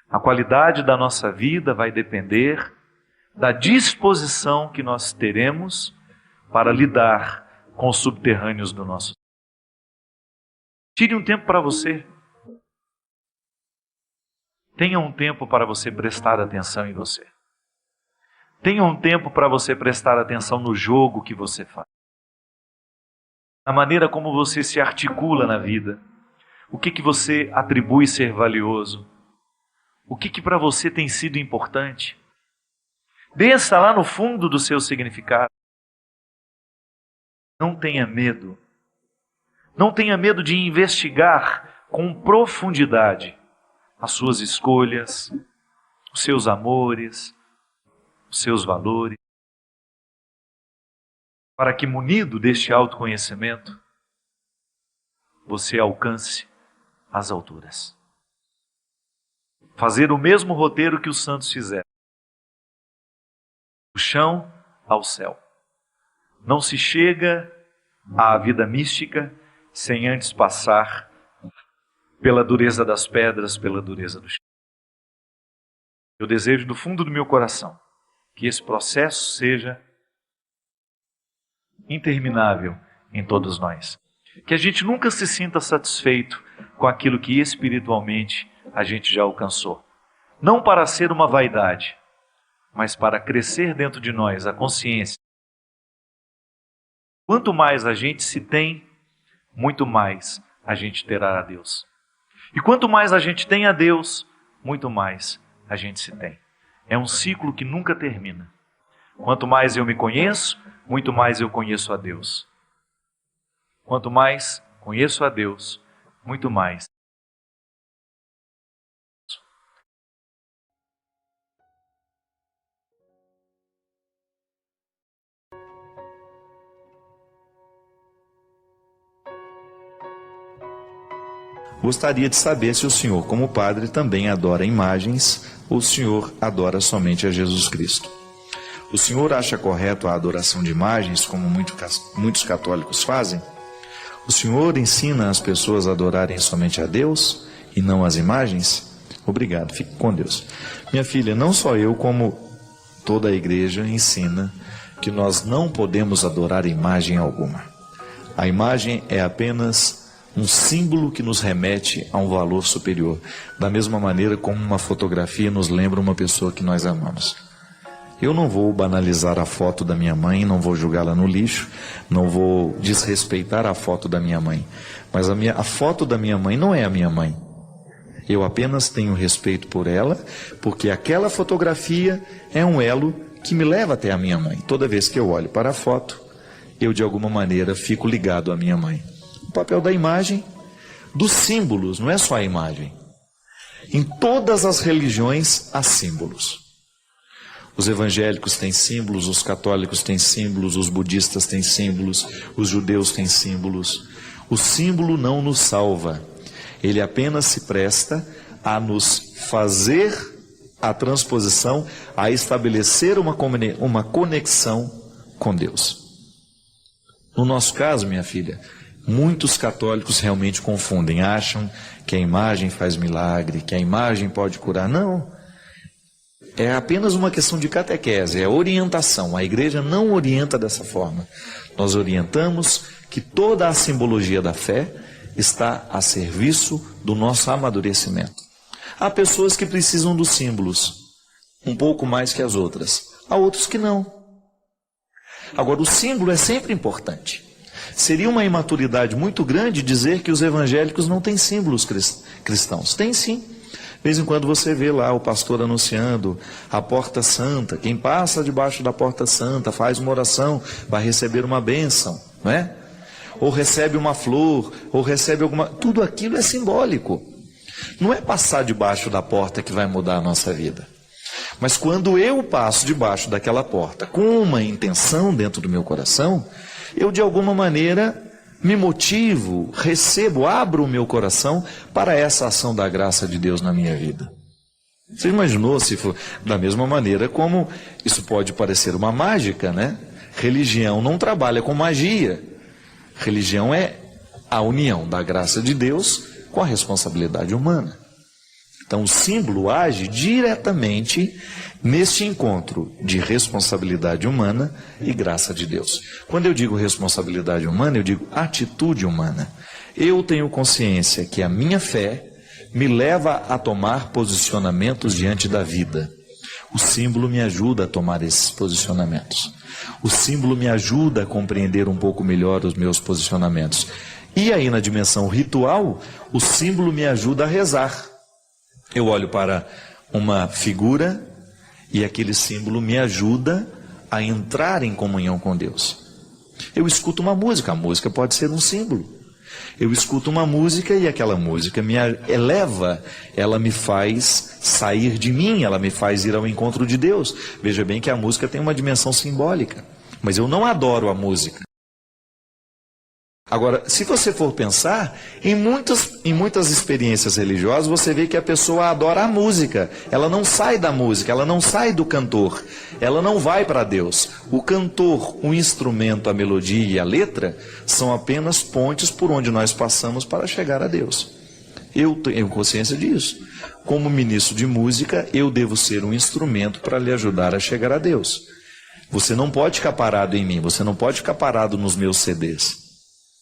A qualidade da nossa vida vai depender da disposição que nós teremos para lidar com os subterrâneos do nosso ser. Tire um tempo para você. Tenha um tempo para você prestar atenção em você. Tenha um tempo para você prestar atenção no jogo que você faz. Na maneira como você se articula na vida. O que você atribui ser valioso. O que para você tem sido importante. Desça lá no fundo do seu significado. Não tenha medo. Não tenha medo de investigar com profundidade as suas escolhas, os seus amores, os seus valores, para que, munido deste autoconhecimento, você alcance as alturas. Fazer o mesmo roteiro que os santos fizeram. Do chão ao céu. Não se chega à vida mística sem antes passar pela dureza das pedras, pela dureza do chão. Eu desejo do fundo do meu coração que esse processo seja interminável em todos nós. Que a gente nunca se sinta satisfeito com aquilo que espiritualmente a gente já alcançou. Não para ser uma vaidade, mas para crescer dentro de nós a consciência. Quanto mais a gente se tem, muito mais a gente terá a Deus. E quanto mais a gente tem a Deus, muito mais a gente se tem. É um ciclo que nunca termina. Quanto mais eu me conheço, muito mais eu conheço a Deus. Quanto mais conheço a Deus, muito mais. Gostaria de saber se o senhor, como padre, também adora imagens ou o senhor adora somente a Jesus Cristo. O senhor acha correto a adoração de imagens, como muitos católicos fazem? O senhor ensina as pessoas a adorarem somente a Deus e não as imagens? Obrigado, fique com Deus. Minha filha, não só eu, como toda a igreja ensina que nós não podemos adorar imagem alguma. A imagem é apenas um símbolo que nos remete a um valor superior, da mesma maneira como uma fotografia nos lembra uma pessoa que nós amamos. Eu não vou banalizar a foto da minha mãe, não vou jogá-la no lixo, não vou desrespeitar a foto da minha mãe, mas a foto da minha mãe não é a minha mãe. Eu apenas tenho respeito por ela, porque aquela fotografia é um elo que me leva até a minha mãe. Toda vez que eu olho para a foto, eu de alguma maneira fico ligado à minha mãe. O papel da imagem, dos símbolos, não é só a imagem. Em todas as religiões há símbolos. Os evangélicos têm símbolos, os católicos têm símbolos, os budistas têm símbolos, os judeus têm símbolos. O símbolo não nos salva. Ele apenas se presta a nos fazer a transposição, a estabelecer uma conexão com Deus. No nosso caso, minha filha, muitos católicos realmente confundem, acham que a imagem faz milagre, que a imagem pode curar. Não. É apenas uma questão de catequese, é orientação. A igreja não orienta dessa forma. Nós orientamos que toda a simbologia da fé está a serviço do nosso amadurecimento. Há pessoas que precisam dos símbolos, um pouco mais que as outras. Há outros que não. Agora, o símbolo é sempre importante. Seria uma imaturidade muito grande dizer que os evangélicos não têm símbolos cristãos. Tem sim. De vez em quando você vê lá o pastor anunciando a porta santa. Quem passa debaixo da porta santa faz uma oração, vai receber uma bênção, não é? Ou recebe uma flor, ou recebe alguma... Tudo aquilo é simbólico. Não é passar debaixo da porta que vai mudar a nossa vida. Mas quando eu passo debaixo daquela porta com uma intenção dentro do meu coração, eu de alguma maneira me motivo, recebo, abro o meu coração para essa ação da graça de Deus na minha vida. Você imaginou se for da mesma maneira como isso pode parecer uma mágica, né? Religião não trabalha com magia. Religião é a união da graça de Deus com a responsabilidade humana. Então o símbolo age diretamente neste encontro de responsabilidade humana e graça de Deus. Quando eu digo responsabilidade humana, eu digo atitude humana. Eu tenho consciência que a minha fé me leva a tomar posicionamentos diante da vida. O símbolo me ajuda a tomar esses posicionamentos. O símbolo me ajuda a compreender um pouco melhor os meus posicionamentos. E aí na dimensão ritual, o símbolo me ajuda a rezar. Eu olho para uma figura e aquele símbolo me ajuda a entrar em comunhão com Deus. Eu escuto uma música, a música pode ser um símbolo. Eu escuto uma música e aquela música me eleva, ela me faz sair de mim, ela me faz ir ao encontro de Deus. Veja bem que a música tem uma dimensão simbólica, mas eu não adoro a música. Agora, se você for pensar, em muitas experiências religiosas, você vê que a pessoa adora a música. Ela não sai da música, ela não sai do cantor, ela não vai para Deus. O cantor, o instrumento, a melodia e a letra são apenas pontes por onde nós passamos para chegar a Deus. Eu tenho consciência disso. Como ministro de música, eu devo ser um instrumento para lhe ajudar a chegar a Deus. Você não pode ficar parado em mim, você não pode ficar parado nos meus CDs.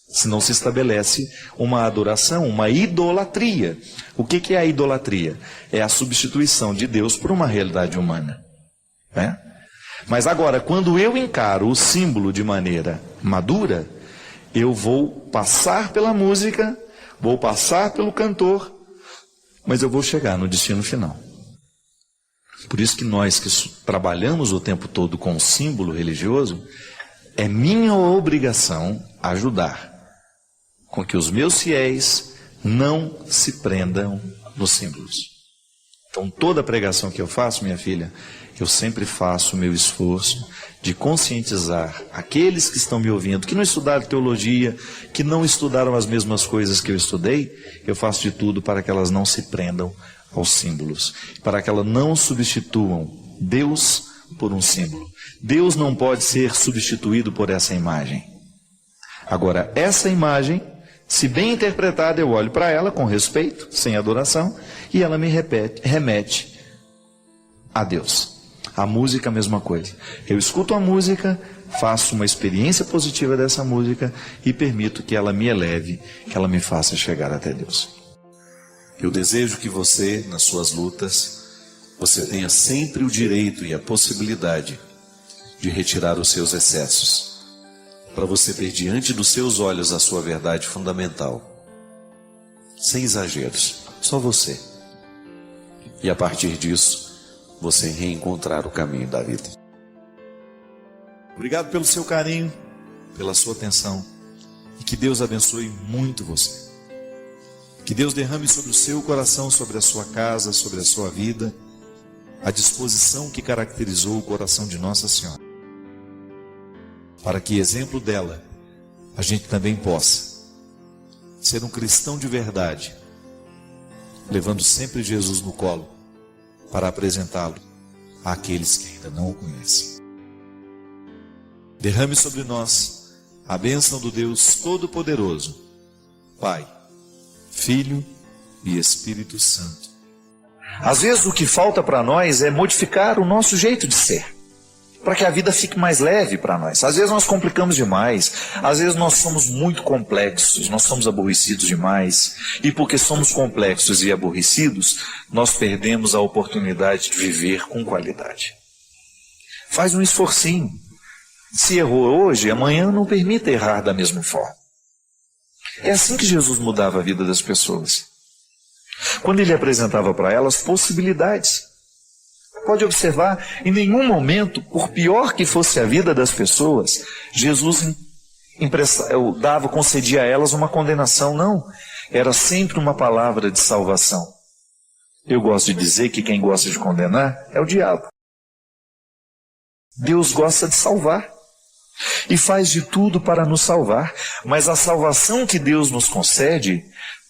Senão se estabelece uma adoração, uma idolatria. O que é a idolatria? É a substituição de Deus por uma realidade humana. Né? Mas agora, quando eu encaro o símbolo de maneira madura, eu vou passar pela música, vou passar pelo cantor, mas eu vou chegar no destino final. Por isso que nós que trabalhamos o tempo todo com o símbolo religioso, é minha obrigação ajudar com que os meus fiéis não se prendam nos símbolos. Então toda pregação que eu faço, minha filha, eu sempre faço o meu esforço de conscientizar aqueles que estão me ouvindo, que não estudaram teologia, que não estudaram as mesmas coisas que eu estudei, eu faço de tudo para que elas não se prendam aos símbolos, para que elas não substituam Deus por um símbolo. Deus não pode ser substituído por essa imagem. Agora, essa imagem, se bem interpretada, eu olho para ela com respeito, sem adoração, e ela me remete a Deus. A música, a mesma coisa. Eu escuto a música, faço uma experiência positiva dessa música e permito que ela me eleve, que ela me faça chegar até Deus. Eu desejo que você, nas suas lutas, você tenha sempre o direito e a possibilidade de retirar os seus excessos, para você ter diante dos seus olhos a sua verdade fundamental, sem exageros, só você. E a partir disso, você reencontrar o caminho da vida. Obrigado pelo seu carinho, pela sua atenção, e que Deus abençoe muito você. Que Deus derrame sobre o seu coração, sobre a sua casa, sobre a sua vida, a disposição que caracterizou o coração de Nossa Senhora, para que, exemplo dela, a gente também possa ser um cristão de verdade, levando sempre Jesus no colo, para apresentá-lo àqueles que ainda não o conhecem. Derrame sobre nós a bênção do Deus Todo-Poderoso, Pai, Filho e Espírito Santo. Às vezes o que falta para nós é modificar o nosso jeito de ser. para que a vida fique mais leve para nós. Às vezes nós complicamos demais, às vezes nós somos muito complexos, nós somos aborrecidos demais, e porque somos complexos e aborrecidos, nós perdemos a oportunidade de viver com qualidade. Faz um esforcinho. Se errou hoje, amanhã não permita errar da mesma forma. É assim que Jesus mudava a vida das pessoas. Quando ele apresentava para elas possibilidades. Pode observar, em nenhum momento, por pior que fosse a vida das pessoas, Jesus concedia a elas uma condenação, não. Era sempre uma palavra de salvação. Eu gosto de dizer que quem gosta de condenar é o diabo. Deus gosta de salvar. E faz de tudo para nos salvar. Mas a salvação que Deus nos concede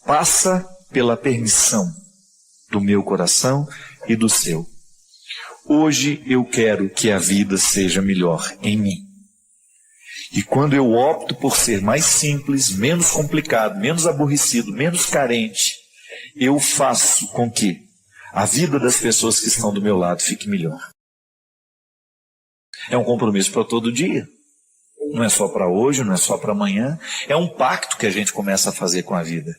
passa pela permissão do meu coração e do seu. Hoje eu quero que a vida seja melhor em mim. E quando eu opto por ser mais simples, menos complicado, menos aborrecido, menos carente, eu faço com que a vida das pessoas que estão do meu lado fique melhor. É um compromisso para todo dia. Não é só para hoje, não é só para amanhã. É um pacto que a gente começa a fazer com a vida.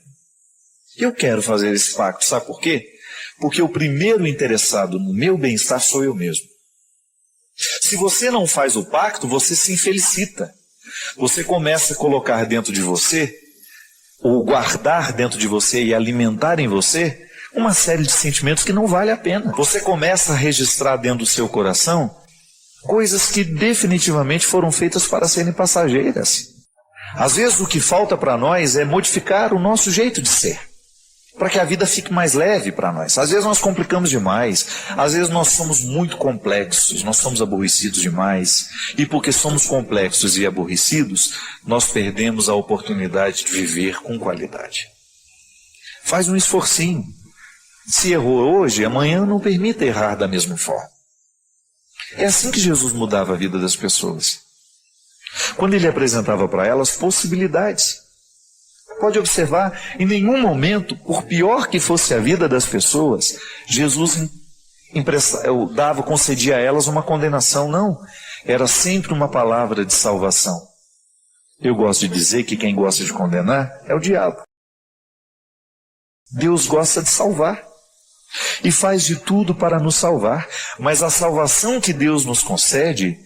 Eu quero fazer esse pacto, sabe por quê? Porque o primeiro interessado no meu bem-estar sou eu mesmo. Se você não faz o pacto, você se infelicita. Você começa a colocar dentro de você, ou guardar dentro de você e alimentar em você, uma série de sentimentos que não vale a pena. Você começa a registrar dentro do seu coração coisas que definitivamente foram feitas para serem passageiras. Às vezes o que falta para nós é modificar o nosso jeito de ser, para que a vida fique mais leve para nós. Às vezes nós complicamos demais, às vezes nós somos muito complexos, nós somos aborrecidos demais, e porque somos complexos e aborrecidos, nós perdemos a oportunidade de viver com qualidade. Faz um esforcinho. Se errou hoje, amanhã não permita errar da mesma forma. É assim que Jesus mudava a vida das pessoas. Quando ele apresentava para elas possibilidades. Pode observar, em nenhum momento, por pior que fosse a vida das pessoas, Jesus concedia a elas uma condenação, não. Era sempre uma palavra de salvação. Eu gosto de dizer que quem gosta de condenar é o diabo. Deus gosta de salvar. E faz de tudo para nos salvar. Mas a salvação que Deus nos concede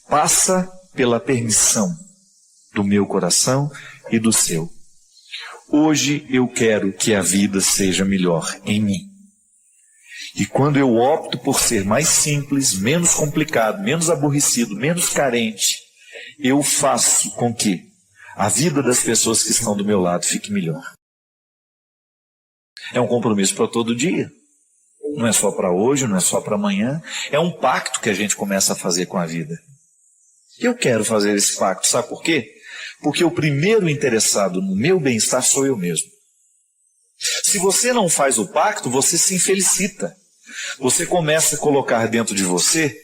passa pela permissão do meu coração e do seu. Hoje eu quero que a vida seja melhor em mim. E quando eu opto por ser mais simples, menos complicado, menos aborrecido, menos carente, eu faço com que a vida das pessoas que estão do meu lado fique melhor. É um compromisso para todo dia. Não é só para hoje, não é só para amanhã. É um pacto que a gente começa a fazer com a vida. Eu quero fazer esse pacto, sabe por quê? Porque o primeiro interessado no meu bem-estar sou eu mesmo. Se você não faz o pacto, você se infelicita. Você começa a colocar dentro de você,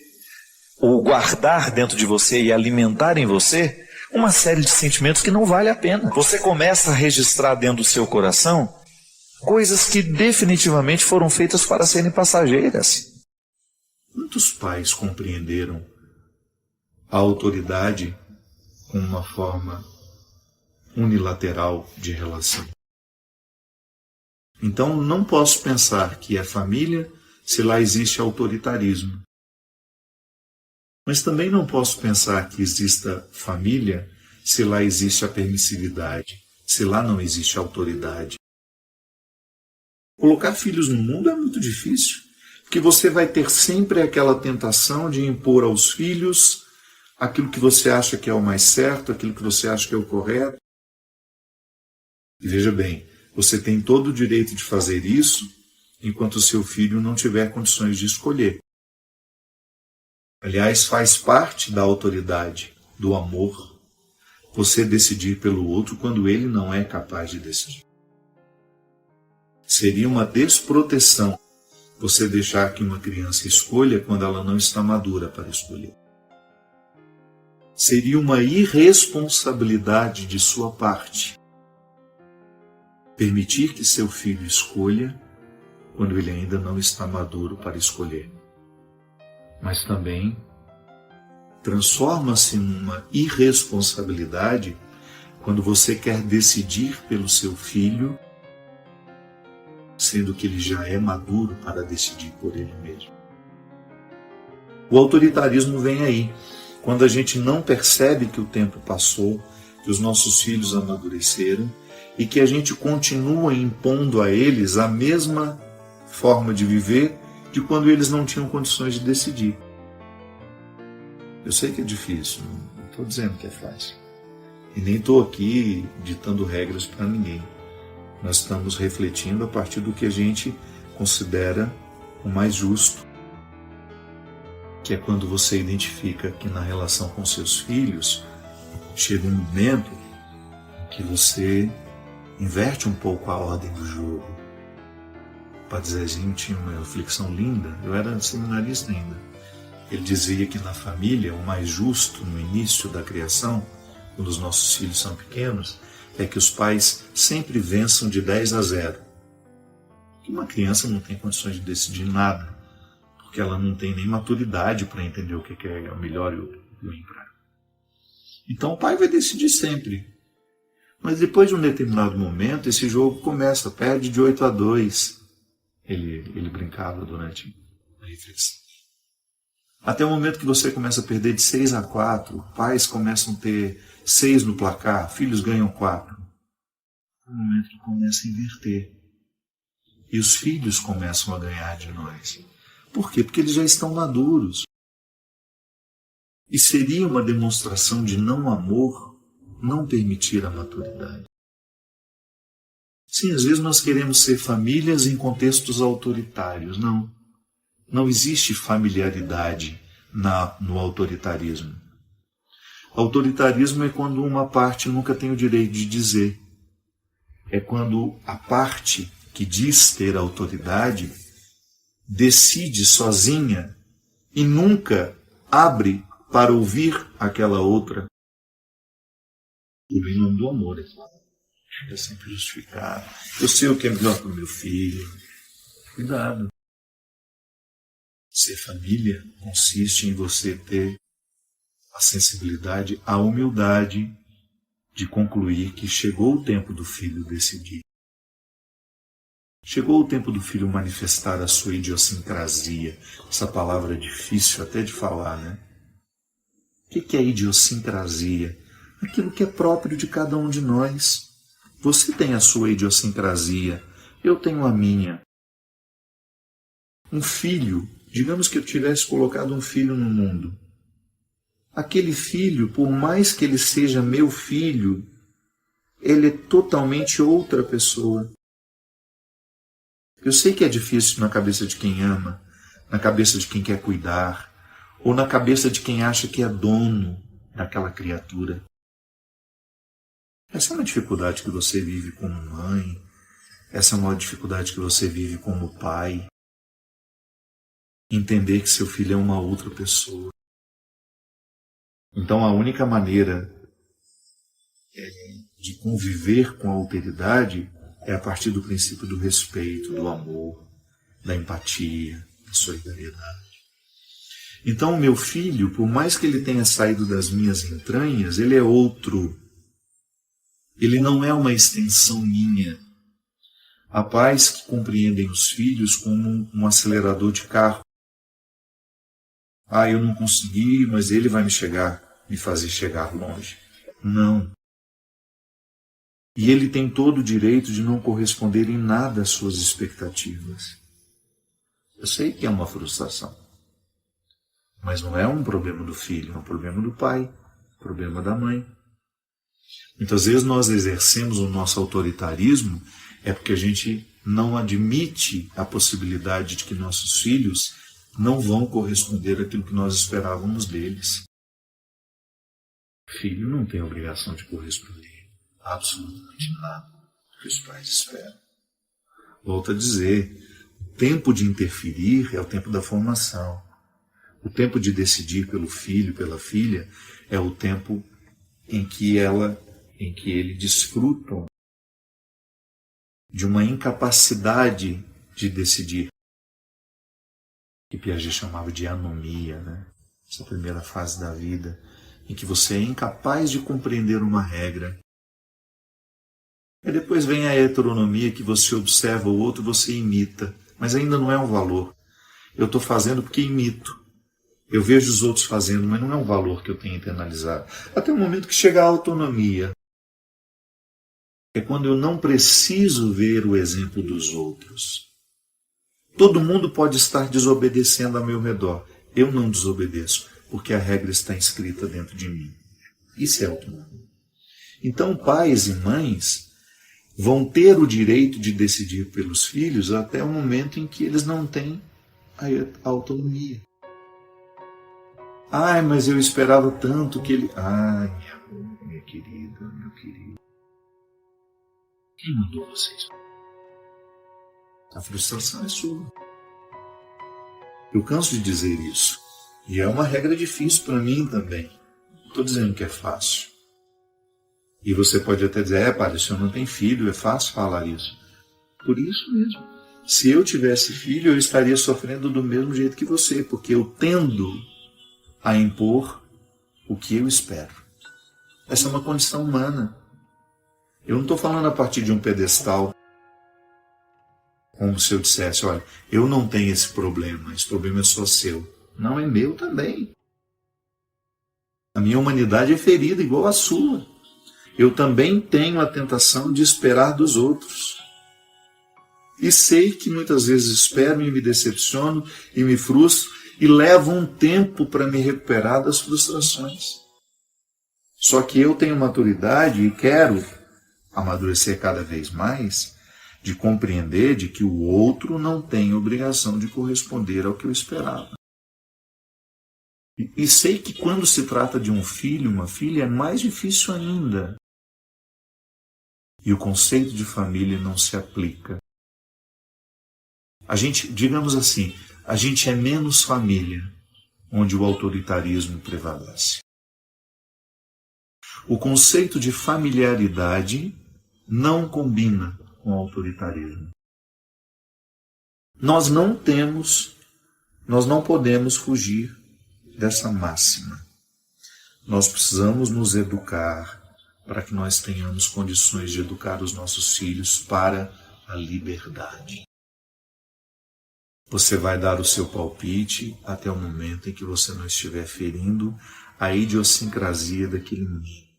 ou guardar dentro de você e alimentar em você, uma série de sentimentos que não vale a pena. Você começa a registrar dentro do seu coração coisas que definitivamente foram feitas para serem passageiras. Muitos pais compreenderam a autoridade como uma forma unilateral de relação. Então não posso pensar que é família se lá existe autoritarismo. Mas também não posso pensar que exista família se lá existe a permissividade, se lá não existe autoridade. Colocar filhos no mundo é muito difícil, porque você vai ter sempre aquela tentação de impor aos filhos aquilo que você acha que é o mais certo, aquilo que você acha que é o correto. E veja bem, você tem todo o direito de fazer isso enquanto o seu filho não tiver condições de escolher. Aliás, faz parte da autoridade, do amor, você decidir pelo outro quando ele não é capaz de decidir. Seria uma desproteção você deixar que uma criança escolha quando ela não está madura para escolher. Seria uma irresponsabilidade de sua parte permitir que seu filho escolha quando ele ainda não está maduro para escolher. Mas também transforma-se numa irresponsabilidade quando você quer decidir pelo seu filho, sendo que ele já é maduro para decidir por ele mesmo. O autoritarismo vem aí, quando a gente não percebe que o tempo passou, que os nossos filhos amadureceram e que a gente continua impondo a eles a mesma forma de viver de quando eles não tinham condições de decidir. Eu sei que é difícil, não estou dizendo que é fácil. E nem estou aqui ditando regras para ninguém. Nós estamos refletindo a partir do que a gente considera o mais justo, que é quando você identifica que na relação com seus filhos chega um momento que você inverte um pouco a ordem do jogo. O Padre Zezinho tinha uma reflexão linda, eu era seminarista ainda. Ele dizia que na família o mais justo no início da criação, quando os nossos filhos são pequenos, é que os pais sempre vençam de 10-0. Que uma criança não tem condições de decidir nada, porque ela não tem nem maturidade para entender o que é o melhor e o ruim para ela. Então o pai vai decidir sempre. Mas depois de um determinado momento, esse jogo começa, perde de 8-2. Ele brincava durante a reflexão. Até o momento que você começa a perder de 6-4, pais começam a ter 6 no placar, filhos ganham 4. É o momento que começa a inverter. E os filhos começam a ganhar de nós. Por quê? Porque eles já estão maduros. E seria uma demonstração de não amor não permitir a maturidade. Sim, às vezes nós queremos ser famílias em contextos autoritários. Não. Não existe familiaridade no autoritarismo. Autoritarismo é quando uma parte nunca tem o direito de dizer. É quando a parte que diz ter autoridade decide sozinha e nunca abre para ouvir aquela outra. Tudo em nome do amor, é claro. É sempre justificado. Eu sei o que é melhor para o meu filho. Cuidado. Ser família consiste em você ter a sensibilidade, a humildade de concluir que chegou o tempo do filho decidir. Chegou o tempo do filho manifestar a sua idiosincrasia. Essa palavra é difícil até de falar, né? O que é idiosincrasia? Aquilo que é próprio de cada um de nós. Você tem a sua idiosincrasia, eu tenho a minha. Um filho, digamos que eu tivesse colocado um filho no mundo. Aquele filho, por mais que ele seja meu filho, ele é totalmente outra pessoa. Eu sei que é difícil na cabeça de quem ama, na cabeça de quem quer cuidar, ou na cabeça de quem acha que é dono daquela criatura. Essa é uma dificuldade que você vive como mãe, essa é uma dificuldade que você vive como pai. Entender que seu filho é uma outra pessoa. Então a única maneira de conviver com a alteridade é a partir do princípio do respeito, do amor, da empatia, da solidariedade. Então o meu filho, por mais que ele tenha saído das minhas entranhas, ele é outro. Ele não é uma extensão minha. Há pais que compreendem os filhos como um acelerador de carro. Eu não consegui, mas ele vai me fazer chegar longe. Não. E ele tem todo o direito de não corresponder em nada às suas expectativas. Eu sei que é uma frustração. Mas não é um problema do filho, é um problema do pai, problema da mãe. Muitas vezes nós exercemos o nosso autoritarismo é porque a gente não admite a possibilidade de que nossos filhos não vão corresponder àquilo que nós esperávamos deles. O filho não tem obrigação de corresponder absolutamente nada do que os pais esperam. Volto a dizer, o tempo de interferir é o tempo da formação. O tempo de decidir pelo filho, pela filha, é o tempo em que ele desfrutam de uma incapacidade de decidir, que Piaget chamava de anomia, né? essa primeira fase da vida, em que você é incapaz de compreender uma regra. E depois vem a heteronomia, que você observa o outro e você imita, mas ainda não é um valor. Eu estou fazendo porque imito. Eu vejo os outros fazendo, mas não é um valor que eu tenho internalizado. Até o momento que chega a autonomia. É quando eu não preciso ver o exemplo dos outros. Todo mundo pode estar desobedecendo ao meu redor. Eu não desobedeço, porque a regra está inscrita dentro de mim. Isso é autonomia. Então, pais e mães vão ter o direito de decidir pelos filhos até o momento em que eles não têm a autonomia. Ai, mas eu esperava tanto que ele... Ai, minha querida, meu querido. Quem mandou vocês? A frustração é sua. Eu canso de dizer isso. E é uma regra difícil para mim também. Não estou dizendo que é fácil. E você pode até dizer, padre, o senhor não tem filho, é fácil falar isso. Por isso mesmo. Se eu tivesse filho, eu estaria sofrendo do mesmo jeito que você, porque eu tendo a impor o que eu espero. Essa é uma condição humana. Eu não estou falando a partir de um pedestal, como se eu dissesse, olha, eu não tenho esse problema é só seu. Não, é meu também. A minha humanidade é ferida igual a sua. Eu também tenho a tentação de esperar dos outros. E sei que muitas vezes espero e me decepciono e me frustro e levo um tempo para me recuperar das frustrações. Só que eu tenho maturidade e quero amadurecer cada vez mais de compreender de que o outro não tem obrigação de corresponder ao que eu esperava. E sei que quando se trata de um filho, uma filha, é mais difícil ainda. E o conceito de família não se aplica. A gente, digamos assim, a gente é menos família, onde o autoritarismo prevalece. O conceito de familiaridade não combina com o autoritarismo. Nós não podemos fugir dessa máxima. Nós precisamos nos educar para que nós tenhamos condições de educar os nossos filhos para a liberdade. Você vai dar o seu palpite até o momento em que você não estiver ferindo a idiosincrasia daquele menino.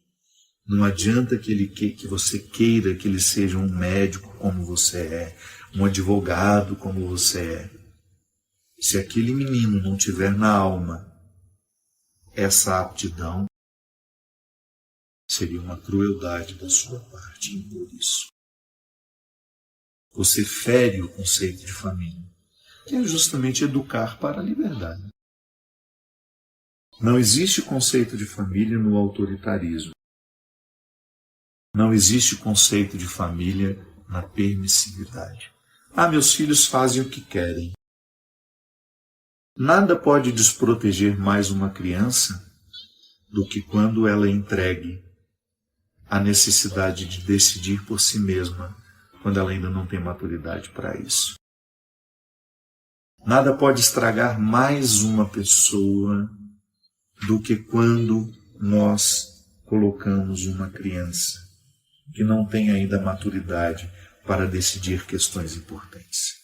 Não adianta que você queira que ele seja um médico como você é, um advogado como você é. Se aquele menino não tiver na alma essa aptidão, seria uma crueldade da sua parte impor isso. Você fere o conceito de família, que é justamente educar para a liberdade. Não existe conceito de família no autoritarismo. Não existe conceito de família na permissividade. Meus filhos fazem o que querem. Nada pode desproteger mais uma criança do que quando ela é entregue à necessidade de decidir por si mesma, quando ela ainda não tem maturidade para isso. Nada pode estragar mais uma pessoa do que quando nós colocamos uma criança que não tem ainda maturidade para decidir questões importantes.